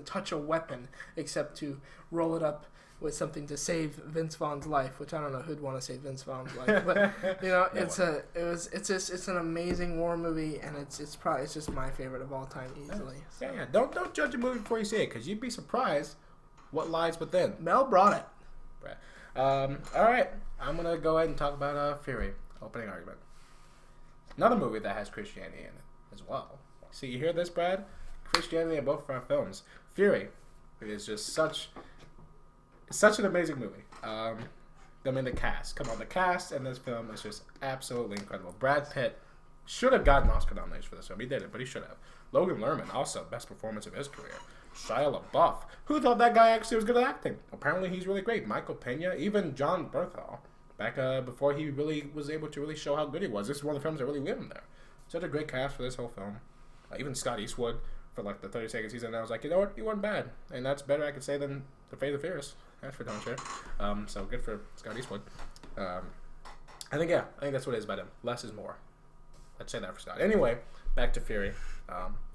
touch a weapon except to roll it up with something to save Vince Vaughn's life, which I don't know who'd want to save Vince Vaughn's life, but it's an amazing war movie, and it's just my favorite of all time easily. So. Yeah. Don't judge a movie before you see it, because you'd be surprised what lies within. Mel brought it. Right. All right, I'm gonna go ahead and talk about Fury. Opening argument. Another movie that has Christianity in it as well. See, you hear this, Brad? Christianity in both of our films. Fury is just such an amazing movie. The cast. Come on, the cast in this film is just absolutely incredible. Brad Pitt should have gotten Oscar nomination for this film. He didn't, but he should have. Logan Lerman, also best performance of his career. Shia LaBeouf. Who thought that guy actually was good at acting? Apparently he's really great. Michael Pena, even John Bernthal. Back before he really was able to really show how good he was. This is one of the films that really lit him there. Such a great cast for this whole film. Even Scott Eastwood for like the 30 seconds he's in. I was like, you know what? He wasn't bad. And that's better, I could say, than The Fate of the Furious. That's for darn sure. So good for Scott Eastwood. I think that's what it is about him. Less is more. Let's say that for Scott. Anyway, back to Fury.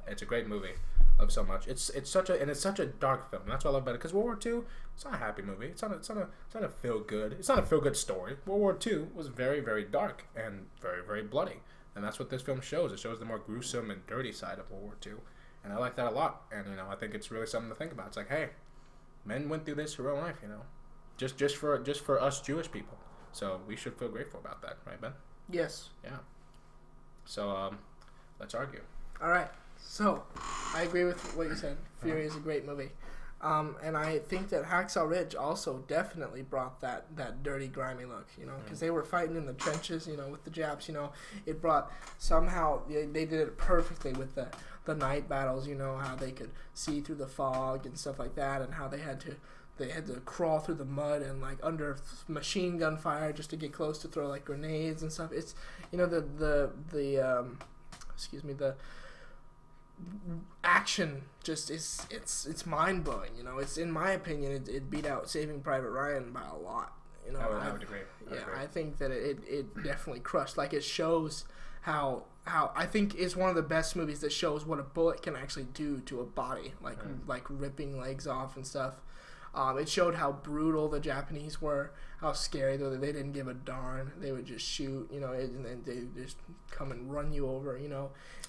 It's a great movie. Love so much. It's such a dark film. That's what I love about it. Because World War II, it's not a happy movie. It's not a feel good. It's not a feel good story. World War II was very, very dark and very, very bloody. And that's what this film shows. It shows the more gruesome and dirty side of World War II. And I like that a lot. And, I think it's really something to think about. It's like, hey, men went through this in real life, just for us Jewish people. So we should feel grateful about that, right, Ben? Yes. Yeah. So let's argue. All right. So I agree with what you said. Fury is a great movie. And I think that Hacksaw Ridge also definitely brought that dirty, grimy look, because they were fighting in the trenches, with the Japs, it brought somehow, they did it perfectly with the night battles, how they could see through the fog and stuff like that, and how they had to crawl through the mud and like under machine gun fire just to get close to throw like grenades and stuff. It's, the action just is it's mind blowing. It's, in my opinion, it beat out Saving Private Ryan by a lot. I would agree. I think that it definitely crushed. Like, it shows how I think is one of the best movies that shows what a bullet can actually do to a body, like ripping legs off and stuff. It showed how brutal the Japanese were, how scary they didn't give a darn. They would just shoot, and then they just come and run you over,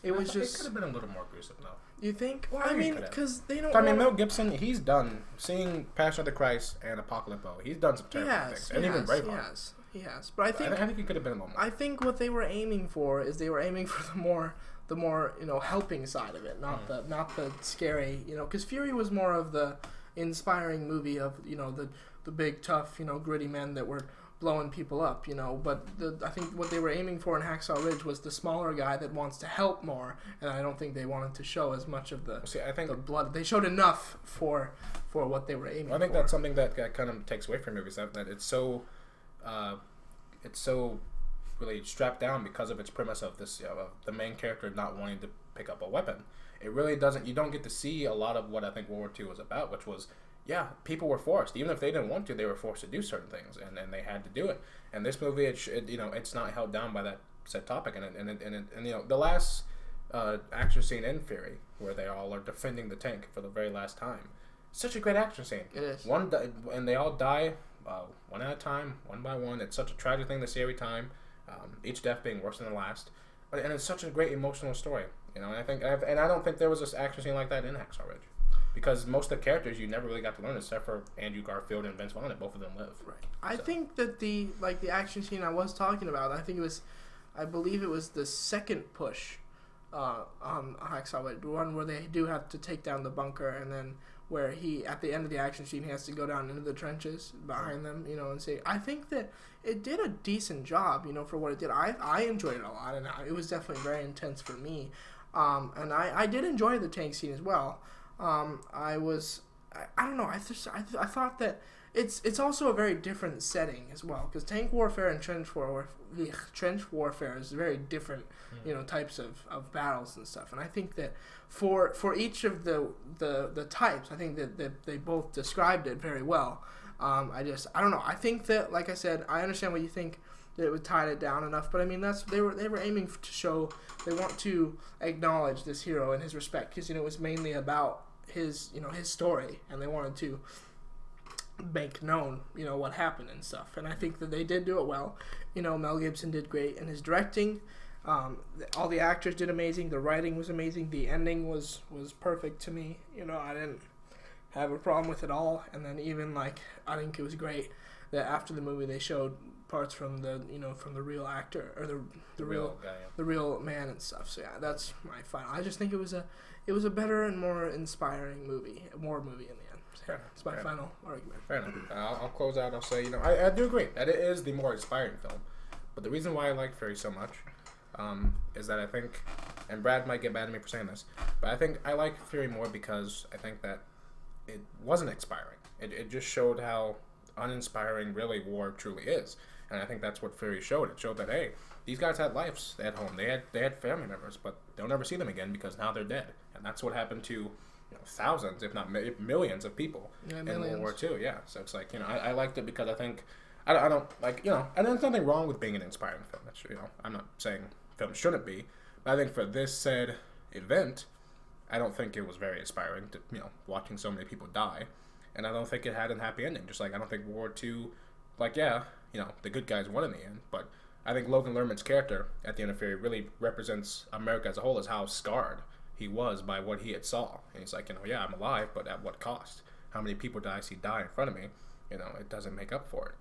It was just... It could have been a little more gruesome, though. You think? Well, I mean, because they don't... Mel Gibson, he's done, seeing Passion of the Christ and Apocalypto, he's done some terrible things. And even Braveheart. He has. But I think he could have been a little more. I think what they were aiming for is they were aiming for the more helping side of it, not the scary, because Fury was more of the inspiring movie of the big tough gritty men that were blowing people up, but I think what they were aiming for in Hacksaw Ridge was the smaller guy that wants to help more, and I don't think they wanted to show as much of the blood. They showed enough for what they were aiming for. I think that's something that kind of takes away from movies, that it's so really strapped down because of its premise of this the main character not wanting to pick up a weapon. It really doesn't. You don't get to see a lot of what I think World War II was about, which was, people were forced. Even if they didn't want to, they were forced to do certain things, and they had to do it. And this movie, it's not held down by that set topic. And the last action scene in Fury, where they all are defending the tank for the very last time, such a great action scene. It is. And they all die one at a time, one by one. It's such a tragic thing to see every time. Each death being worse than the last, and it's such a great emotional story. And I don't think there was this action scene like that in Hacksaw Ridge, because most of the characters you never really got to learn, except for Andrew Garfield and Vince Vaughn, and both of them live. Right. I think that the action scene I was talking about, I believe it was the second push on Hacksaw Ridge, the one where they do have to take down the bunker, and then where he, at the end of the action scene, he has to go down into the trenches behind them, and say, I think that it did a decent job, for what it did. I enjoyed it a lot, and it was definitely very intense for me. And I did enjoy the tank scene as well. I don't know, I thought that it's also a very different setting as well, because tank warfare and trench warfare is very different, types of battles and stuff. And I think that for each of the types, I think that they both described it very well. I don't know. I think that, like I said, I understand what you think, that it would tie it down enough, but I mean, they were aiming to show, they want to acknowledge this hero and his respect, because it was mainly about his story, and they wanted to make known what happened and stuff. And I think that they did do it well. Mel Gibson did great, and his directing, all the actors did amazing. The writing was amazing. The ending was perfect to me. I didn't have a problem with it all. And then even I think it was great that after the movie they showed parts from the real actor, or the real guy, the real man and stuff. So yeah, that's my final. I just think it was a better and more inspiring movie, in the end. So it's my final argument. Fair enough. I'll close out. I'll say, I do agree that it is the more inspiring film. But the reason why I like Fury so much is that I think, and Brad might get mad at me for saying this, but I think I like Fury more because I think that it wasn't inspiring. It just showed how uninspiring really war truly is. And I think that's what Fury showed. It showed that, hey, these guys had lives at home. They had family members, but they'll never see them again because now they're dead. And that's what happened to thousands, if not millions of people in World War II. Yeah, so it's like, I liked it because I think I don't like, and there's nothing wrong with being an inspiring film. That's, I'm not saying films shouldn't be, but I think for this said event, I don't think it was very inspiring to watching so many people die, and I don't think it had a happy ending. Just like I don't think World War II, the good guys won in the end, but I think Logan Lerman's character at the end of Fury really represents America as a whole, as how scarred he was by what he had saw. And he's like, yeah, I'm alive, but at what cost? How many people did I see die in front of me? It doesn't make up for it.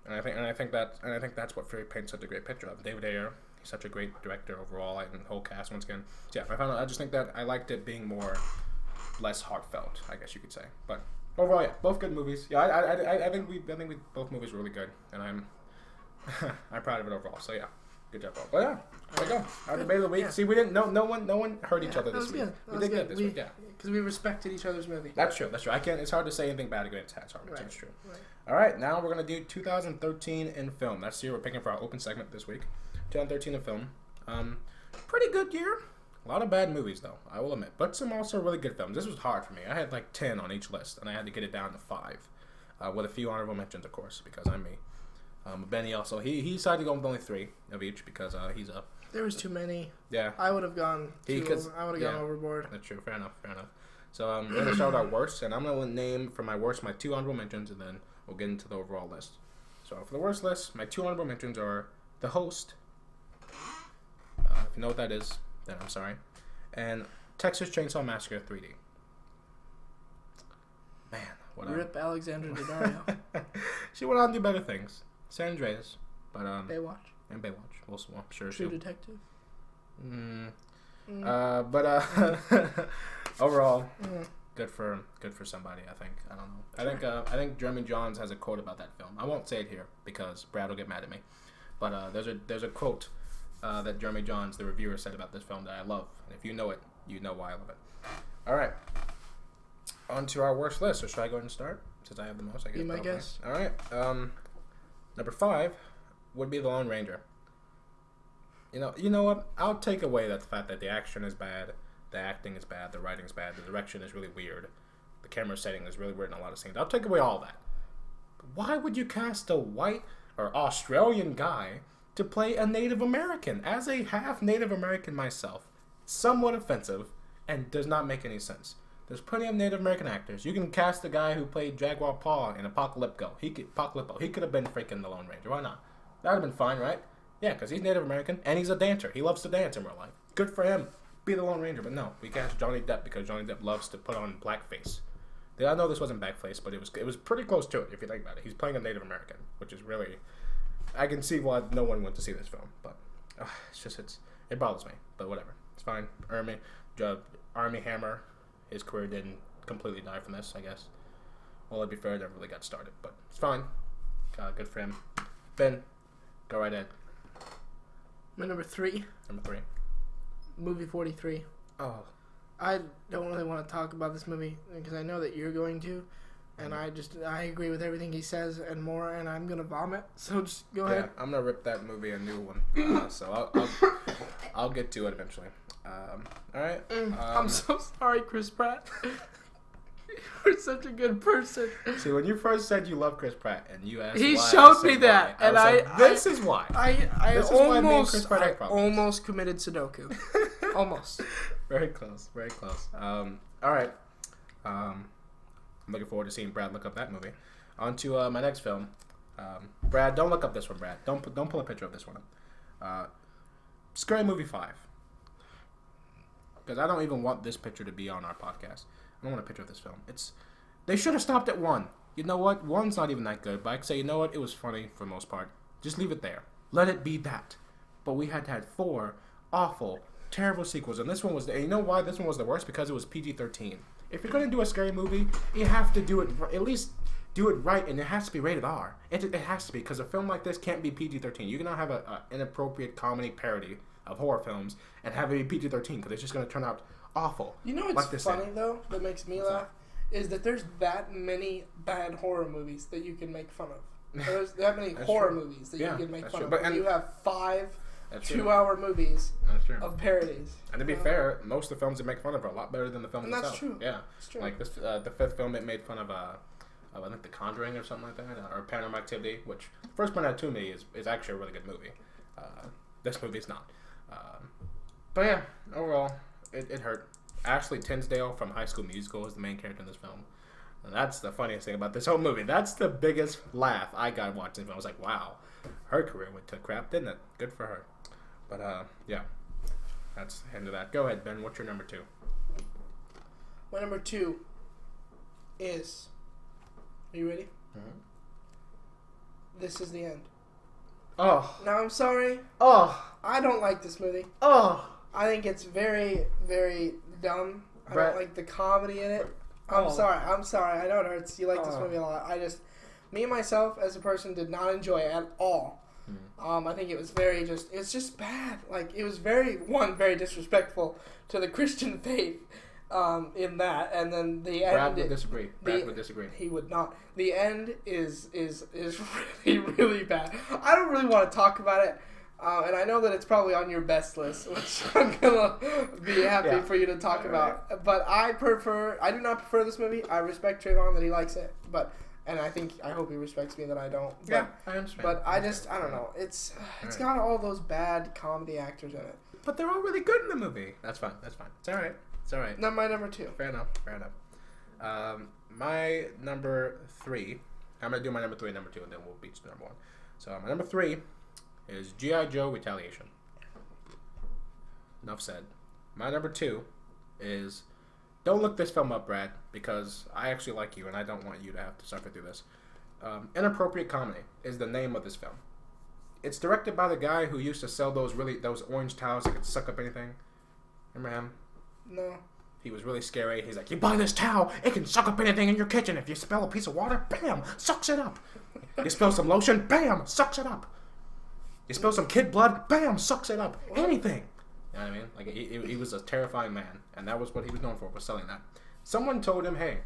And I think that's what Fury paints such a great picture of. David Ayer, he's such a great director overall, and the whole cast once again. So yeah, I just think that I liked it being less heartfelt, I guess you could say. But overall, yeah, both good movies. Yeah, I think both movies were really good, and I'm proud of it overall. So yeah, good job, all. But yeah, there we go. Our debate of the week. Yeah. See, we didn't. No one hurt each other this week. We did good this week. Yeah, because we respected each other's movie. That's true. I can't. It's hard to say anything bad against Hats Hard. That's true. Right. All right, now we're gonna do 2013 in film. That's the year we're picking for our open segment this week. 2013 in film. Pretty good year. A lot of bad movies though, I will admit, but some also really good films. This was hard for me. I had like 10 on each list, and I had to get it down to 5, with a few honorable mentions, of course, because I'm me. Benny also he decided to go with only 3 of each because he's up. There was too many. Yeah. I would have gone. Gone overboard. That's true. Fair enough. So we're gonna start with our worst, and I'm gonna name for my worst my 2 honorable mentions, and then we'll get into the overall list. So for the worst list, my 2 honorable mentions are The Host. If you know what that is, then I'm sorry. And Texas Chainsaw Massacre 3D. Man, what Rip Alexandra Daddario. She went on to do better things. San Andreas, but Baywatch. And Baywatch. I'm sure. True Detective. Overall, good for somebody. I think. I don't know. I think Jeremy Jahns has a quote about that film. I won't say it here because Brad will get mad at me. But there's a quote that Jeremy Jahns, the reviewer, said about this film that I love. And if you know it, you know why I love it. All right. On to our worst list. So should I go ahead and start? Since I have the most, I guess. Be my guess. All right. Number 5 would be The Lone Ranger. You know what? I'll take away the fact that the action is bad, the acting is bad, the writing is bad, the direction is really weird, the camera setting is really weird in a lot of scenes. I'll take away all that. But why would you cast a white or Australian guy to play a Native American? As a half Native American myself, somewhat offensive and does not make any sense. There's plenty of Native American actors. You can cast the guy who played Jaguar Paw in Apocalypto. He could have been freaking the Lone Ranger. Why not? That would have been fine, right? Yeah, because he's Native American and he's a dancer. He loves to dance in real life. Good for him. Be the Lone Ranger. But no, we cast Johnny Depp because Johnny Depp loves to put on blackface. I know this wasn't blackface, but it was pretty close to it if you think about it. He's playing a Native American, which is really... I can see why no one went to see this film, but it bothers me. But whatever, it's fine. Armie Hammer, his career didn't completely die from this, I guess. Well, to be fair, it never really got started, but it's fine. Good for him. Ben, go right ahead. My number 3. Movie 43. Oh. I don't really want to talk about this movie because I know that you're going to. And I agree with everything he says and more, and I'm gonna vomit. So just go ahead. I'm gonna rip that movie a new one. So I'll get to it eventually. All right. I'm so sorry, Chris Pratt. You're such a good person. See, when you first said you love Chris Pratt, and you asked, he showed me that, and this is why. I almost committed Sudoku. Almost. Very close. All right. I'm looking forward to seeing Brad look up that movie. On to my next film. Brad, don't look up this one, Brad. Don't pull a picture of this one up. Scary Movie 5. Because I don't even want this picture to be on our podcast. I don't want a picture of this film. They should have stopped at 1. You know what? 1's not even that good. But I could say, you know what? It was funny for the most part. Just leave it there. Let it be that. But we had to have 4 awful, terrible sequels. And this one was... And you know why this one was the worst? Because it was PG-13. If you're going to do a scary movie, you have to do it, at least do it right, and it has to be rated R. It has to be, because a film like this can't be PG-13. You cannot have an inappropriate comedy parody of horror films and have it be PG-13, because it's just going to turn out awful. You know what's funny, though, that makes me laugh? Is that there's that many bad horror movies that you can make fun of. There's that many horror movies that you can make fun of. But you have 5 2-hour movies of parodies. And to be fair, most of the films that make fun of are a lot better than the film itself. That's true. Yeah. That's true. Like this, the 5th film, it made fun of I think The Conjuring or something like that, or Paranormal Activity, which first point out to me is actually a really good movie. This movie's not. But yeah, overall, it hurt. Ashley Tisdale from High School Musical is the main character in this film. And that's the funniest thing about this whole movie. That's the biggest laugh I got watching it. I was like, wow, her career went to crap, didn't it? Good for her. But, yeah, that's the end of that. Go ahead, Ben. What's your number 2? My number 2 is... Are you ready? Mm-hmm. This Is the End. Oh. Now, I'm sorry. Oh. I don't like this movie. Oh. I think it's very, very dumb. I don't like the comedy in it. I'm sorry. I know it hurts. You like this movie a lot. Me and myself as a person did not enjoy it at all. I think it was it's just bad. Like, it was very disrespectful to the Christian faith in that. And then the end... Brad would disagree. He would not. The end is really, really bad. I don't really want to talk about it. And I know that it's probably on your best list, which I'm gonna be happy for you to talk about. Right. But I do not prefer this movie. I respect Trayvon that he likes it, and I hope he respects me that I don't. But, yeah, I understand. But I don't know. It's got all those bad comedy actors in it. But they're all really good in the movie. That's fine. It's all right. Not my number 2. Fair enough. My number 3. I'm gonna do my number 3 and number 2, and then we'll beat the number 1. So my number 3 is G.I. Joe Retaliation. Enough said. My number 2 is... Don't look this film up, Brad, because I actually like you, and I don't want you to have to suffer through this. Inappropriate Comedy is the name of this film. It's directed by the guy who used to sell those orange towels that could suck up anything. Remember him? No. He was really scary. He's like, you buy this towel, it can suck up anything in your kitchen. If you spill a piece of water, bam, sucks it up. You spill some lotion, bam, sucks it up. You spill some kid blood, bam, sucks it up. Anything. You know what I mean? Like, he was a terrifying man, and that was what he was known for, was selling that. Someone told him, hey,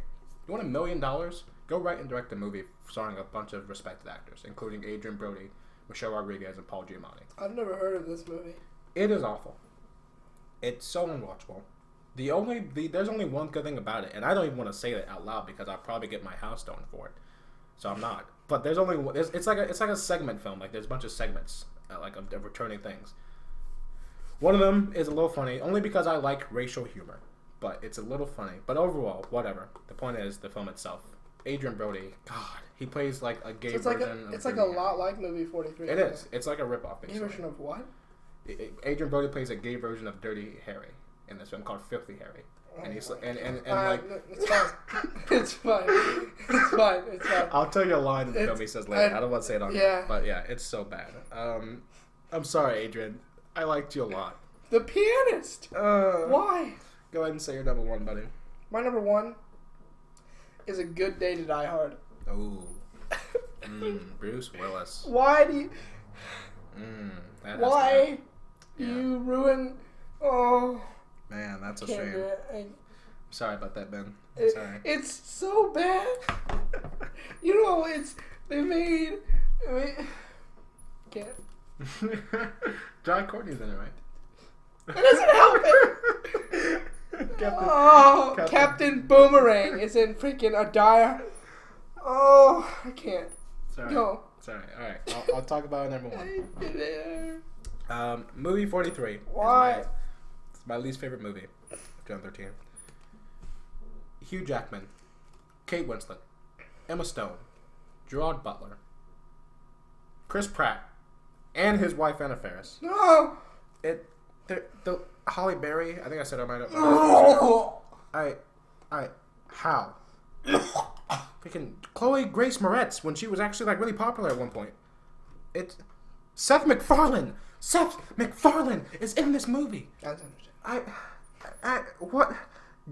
you want $1 million? Go write and direct a movie starring a bunch of respected actors, including Adrian Brody, Michelle Rodriguez, and Paul Giamatti. I've never heard of this movie. It is awful. It's so unwatchable. There's only one good thing about it, and I don't even want to say that out loud because I'll probably get my house stoned for it. So I'm not. But there's only it's like a segment film. Like, there's a bunch of segments of returning things. One of them is a little funny, only because I like racial humor. But it's a little funny. But overall, whatever. The point is the film itself. Adrian Brody, God, he plays like a gay version of... It's like a lot like Movie 43. It is. It's like a ripoff, basically. Gay version of what? Adrian Brody plays a gay version of Dirty Harry in this film called Filthy Harry. And he's like, it's fine. It's fine. I'll tell you a line in the film he says later. I don't want to say it on here, but yeah, it's so bad. I'm sorry, Adrian. I liked you a lot. The Pianist. Why? Go ahead and say your number 1, buddy. My number 1 is A Good Day to Die Hard. Ooh. Bruce Willis. Why do you? Why you ruin? Oh. Man, that's a shame. I'm sorry about that, Ben. Sorry. It's so bad. You know, can't. John Courtney's in it, right? That doesn't help it. Captain Boomerang is in freaking Adire. Oh, I can't. Sorry. No. Sorry. All right. I'll talk about number 1. Movie 43. Why? It's my least favorite movie of 2013. Hugh Jackman, Kate Winslet, Emma Stone, Gerard Butler, Chris Pratt, and his wife Anna Faris. No. The Halle Berry. I think I said I might have. How? Freaking Chloe Grace Moretz when she was actually like really popular at one point. It's Seth MacFarlane. Seth MacFarlane is in this movie. What?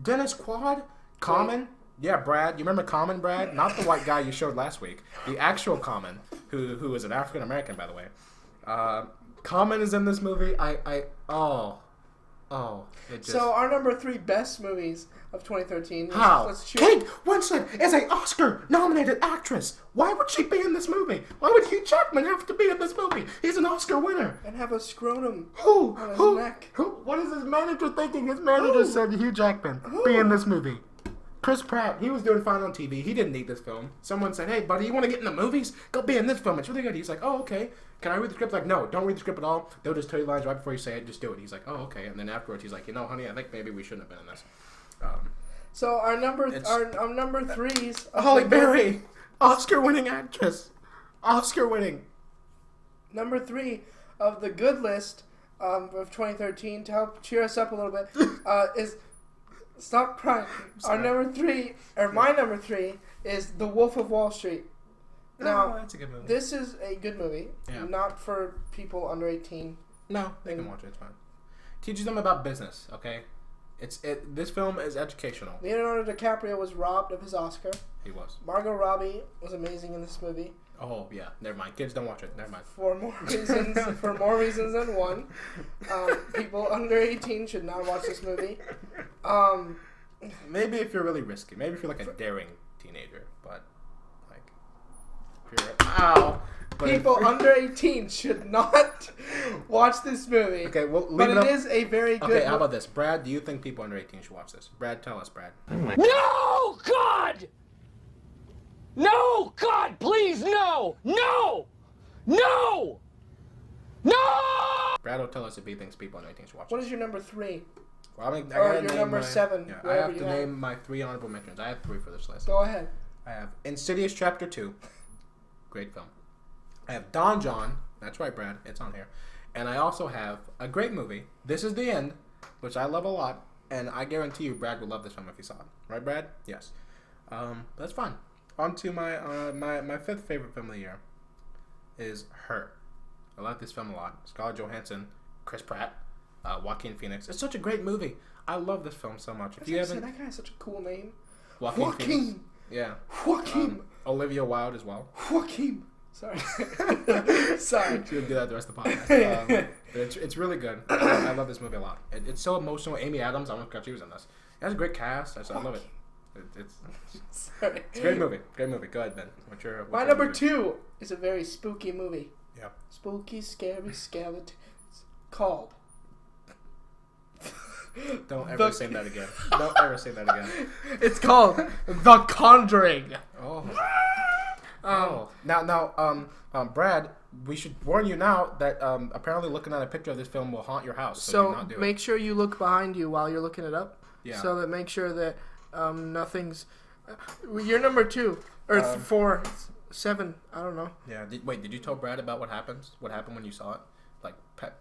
Dennis Quaid? Common? Yeah, Brad. You remember Common, Brad? Not the white guy you showed last week. The actual Common, who is an African American, by the way. Common is in this movie. So our number 3 best movies of 2013. How? Kate Winslet is an Oscar-nominated actress. Why would she be in this movie? Why would Hugh Jackman have to be in this movie? He's an Oscar winner. And have a scrotum on his neck. What is his manager thinking? His manager said Hugh Jackman be in this movie. Chris Pratt, he was doing fine on TV. He didn't need this film. Someone said, hey, buddy, you want to get in the movies? Go be in this film. It's really good. He's like, oh, okay. Can I read the script? Like, no, don't read the script at all. They'll just tell you lines right before you say it. Just do it. He's like, oh, okay. And then afterwards, he's like, honey, I think maybe we shouldn't have been in this. So our number threes. Holly Berry, Oscar-winning actress, Oscar-winning. Number 3 of the good list of 2013 to help cheer us up a little bit is stop crying. Our number 3, or my number 3, is The Wolf of Wall Street. Now, that's a good movie. This is a good movie, not for people under 18. No, they can watch it. It's fine. Teaches them about business. Okay, this film is educational. Leonardo DiCaprio was robbed of his Oscar. He was. Margot Robbie was amazing in this movie. Oh yeah, never mind. Kids don't watch it. Never mind. For more reasons than one, people under 18 should not watch this movie. Maybe if you're really risky. Maybe if you're like a daring teenager, but like, if you're people under 18 should not watch this movie. Okay, well, but it is a very good. Okay, how about this, Brad? Do you think people under 18 should watch this? Brad, tell us, Brad. No, God! No, God, please, no! No! No! No! Brad will tell us if he thinks people under 18 should watch What this. is your number 3? Well, I or your number 7? Yeah, I have to name my 3 honorable mentions. I have 3 for this list. Go ahead. I have Insidious Chapter 2. Great film. I have Don John. That's right, Brad. It's on here. And I also have a great movie, This Is the End, which I love a lot. And I guarantee you Brad would love this film if he saw it. Right, Brad? Yes. That's fine. On to my 5th favorite film of the year is Her. I like this film a lot. Scarlett Johansson, Chris Pratt, Joaquin Phoenix. It's such a great movie. I love this film so much. If you haven't, that guy has such a cool name. Joaquin. Phoenix. Yeah. Joaquin. Olivia Wilde as well. Joaquin. Sorry. Sorry. She'll do that the rest of the podcast. But it's really good. I love this movie a lot. It's so emotional. Amy Adams, I almost forgot she was in this. It has a great cast. I love it. It's a great movie. Great movie. Go ahead, Ben. What's my number movie? 2 is a very spooky movie. Yeah. Spooky, scary skeletons. Called. Don't ever say that again. Don't ever say that again. It's called The Conjuring. Now, Brad, we should warn you now that apparently looking at a picture of this film will haunt your house. So do not do make sure you look behind you while you're looking it up. Yeah. So that make sure that nothing's. You're number 2 or 4, 7. I don't know. Yeah. Did you tell Brad about what happens? What happened when you saw it?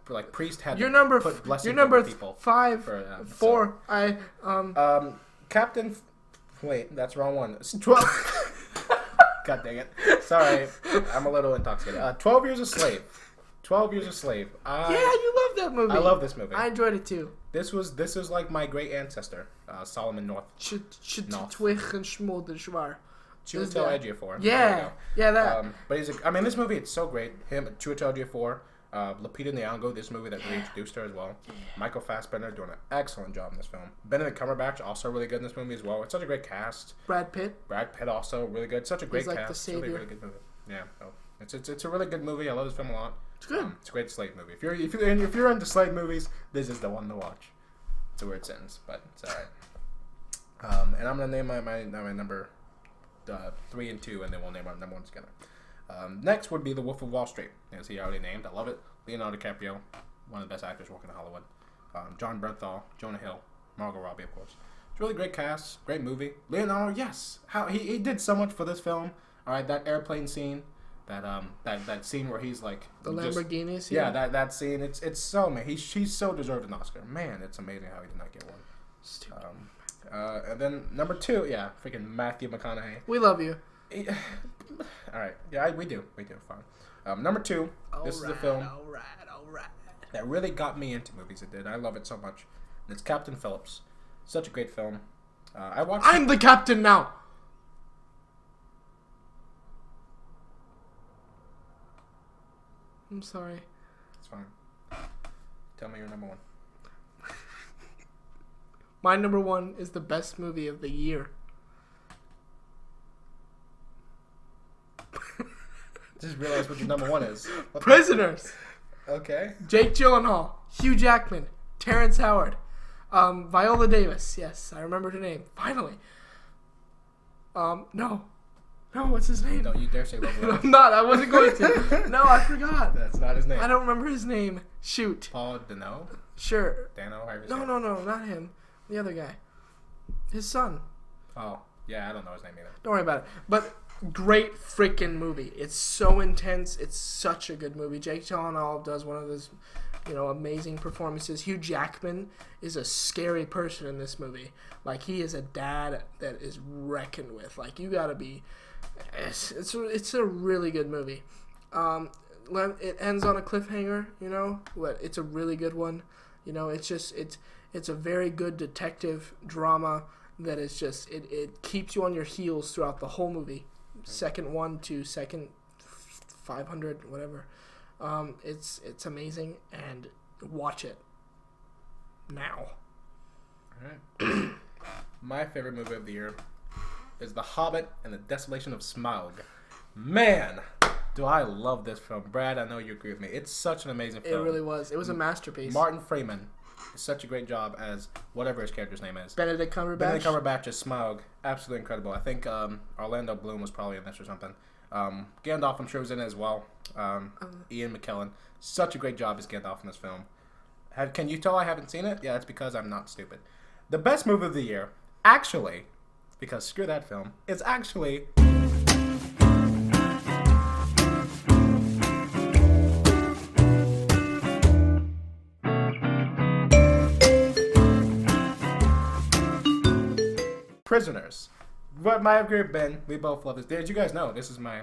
Like priest had. Your number. Your number people 5. For, 4. So. Captain. Wait, that's the wrong one. 12. God dang it. Sorry, I'm a little intoxicated. 12 Years a Slave. 12 Years a Slave. Yeah, you love that movie. I love this movie. I enjoyed it too. This was like my great ancestor, Solomon North. Chiwetel Ejiofor. Yeah, that. But this movie, it's so great. Him, Chiwetel Ejiofor, Lupita Nyong'o, this movie that really introduced her as well. Michael Fassbender doing an excellent job in this film. Benedict Cumberbatch also really good in this movie as well. It's such a great cast. Brad Pitt also really good. Such a great like cast. The savior. It's a really good movie. Yeah, it's a really good movie. I love this film a lot. It's good. It's a great Slade movie. If you're into Slade movies, this is the one to watch. It's a weird sentence, but it's alright. And I'm gonna name my number 3 and 2, and then we'll name our number 1 together. Next would be The Wolf of Wall Street, as he already named. I love it. Leonardo DiCaprio, one of the best actors working in Hollywood. John Bernthal, Jonah Hill, Margot Robbie, of course. It's a really great cast, great movie. Leonardo, yes, he did so much for this film. All right, that airplane scene, that scene where he's like the Lamborghini scene. Yeah, that scene. It's so he's so deserved an Oscar. Man, it's amazing how he did not get one. Stupid. And then number 2, yeah, freaking Matthew McConaughey. We love you. All right, yeah, we do, fine. Number 2, this is the film. All right. That really got me into movies. It did. I love it so much. And it's Captain Phillips. Such a great film. I'm the captain now. I'm sorry. It's fine. Tell me your number 1. My number 1 is the best movie of the year. Just realized what your number 1 is. Prisoners. Okay. Jake Gyllenhaal, Hugh Jackman, Terrence Howard, Viola Davis. Yes, I remembered her name. Finally. No, what's his name? Don't you dare say Lovely. I'm not. I wasn't going to. No, I forgot. That's not his name. I don't remember his name. Shoot. Paul Dano? Sure. Dano? No, not him. The other guy. His son. Oh, yeah, I don't know his name either. Don't worry about it. But great freaking movie. It's so intense. It's such a good movie. Jake Gyllenhaal does one of those, amazing performances. Hugh Jackman is a scary person in this movie. Like, he is a dad that is reckoned with. Like, you gotta be... It's a really good movie. It ends on a cliffhanger, but it's a really good one. It's a very good detective drama that is just, it keeps you on your heels throughout the whole movie. Second 1 to second 500, whatever. It's amazing, and watch it now. All right. My favorite movie of the year is The Hobbit and the Desolation of Smaug. Man, do I love this film. Brad, I know you agree with me. It's such an amazing film. It really was. It was a masterpiece. Martin Freeman did such a great job as whatever his character's name is. Benedict Cumberbatch. Benedict Cumberbatch as Smaug. Absolutely incredible. I think Orlando Bloom was probably in this or something. Gandalf, I'm sure, was in it as well. Ian McKellen. Such a great job as Gandalf in this film. Can you tell I haven't seen it? Yeah, that's because I'm not stupid. The best movie of the year, actually, because screw that film, is actually... Prisoners. What my upgrade Ben, we both love this. Did you guys know this is my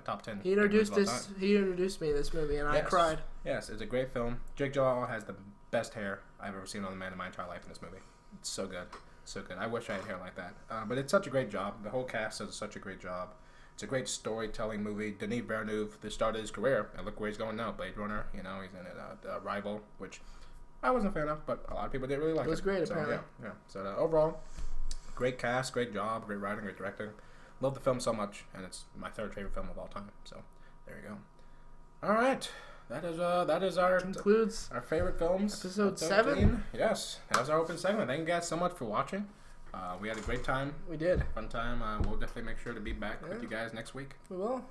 top 10? He introduced me to this movie, and I cried. Yes, it's a great film. Jake Gyllenhaal has the best hair I've ever seen on a man in my entire life in this movie. It's so good, so good. I wish I had hair like that. But it's such a great job. The whole cast does such a great job. It's a great storytelling movie. Denis Villeneuve, the start of his career, and look where he's going now. Blade Runner, he's in it. Rival, which I wasn't a fan of, but a lot of people did really like it. It was great, apparently. Yeah. So overall, great cast, great job, great writing, great directing. Love the film so much, and it's my third favorite film of all time. So there you go. All right, that is our concludes our favorite films. Episode 7. Yes, that was our open segment. Thank you guys so much for watching. We had a great time. We did. Fun time. We'll definitely make sure to be back with you guys next week. We will.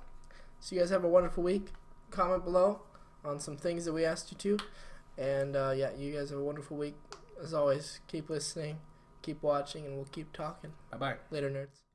So you guys have a wonderful week. Comment below on some things that we asked you to, and you guys have a wonderful week. As always, keep listening. Keep watching, and we'll keep talking. Bye-bye. Later, nerds.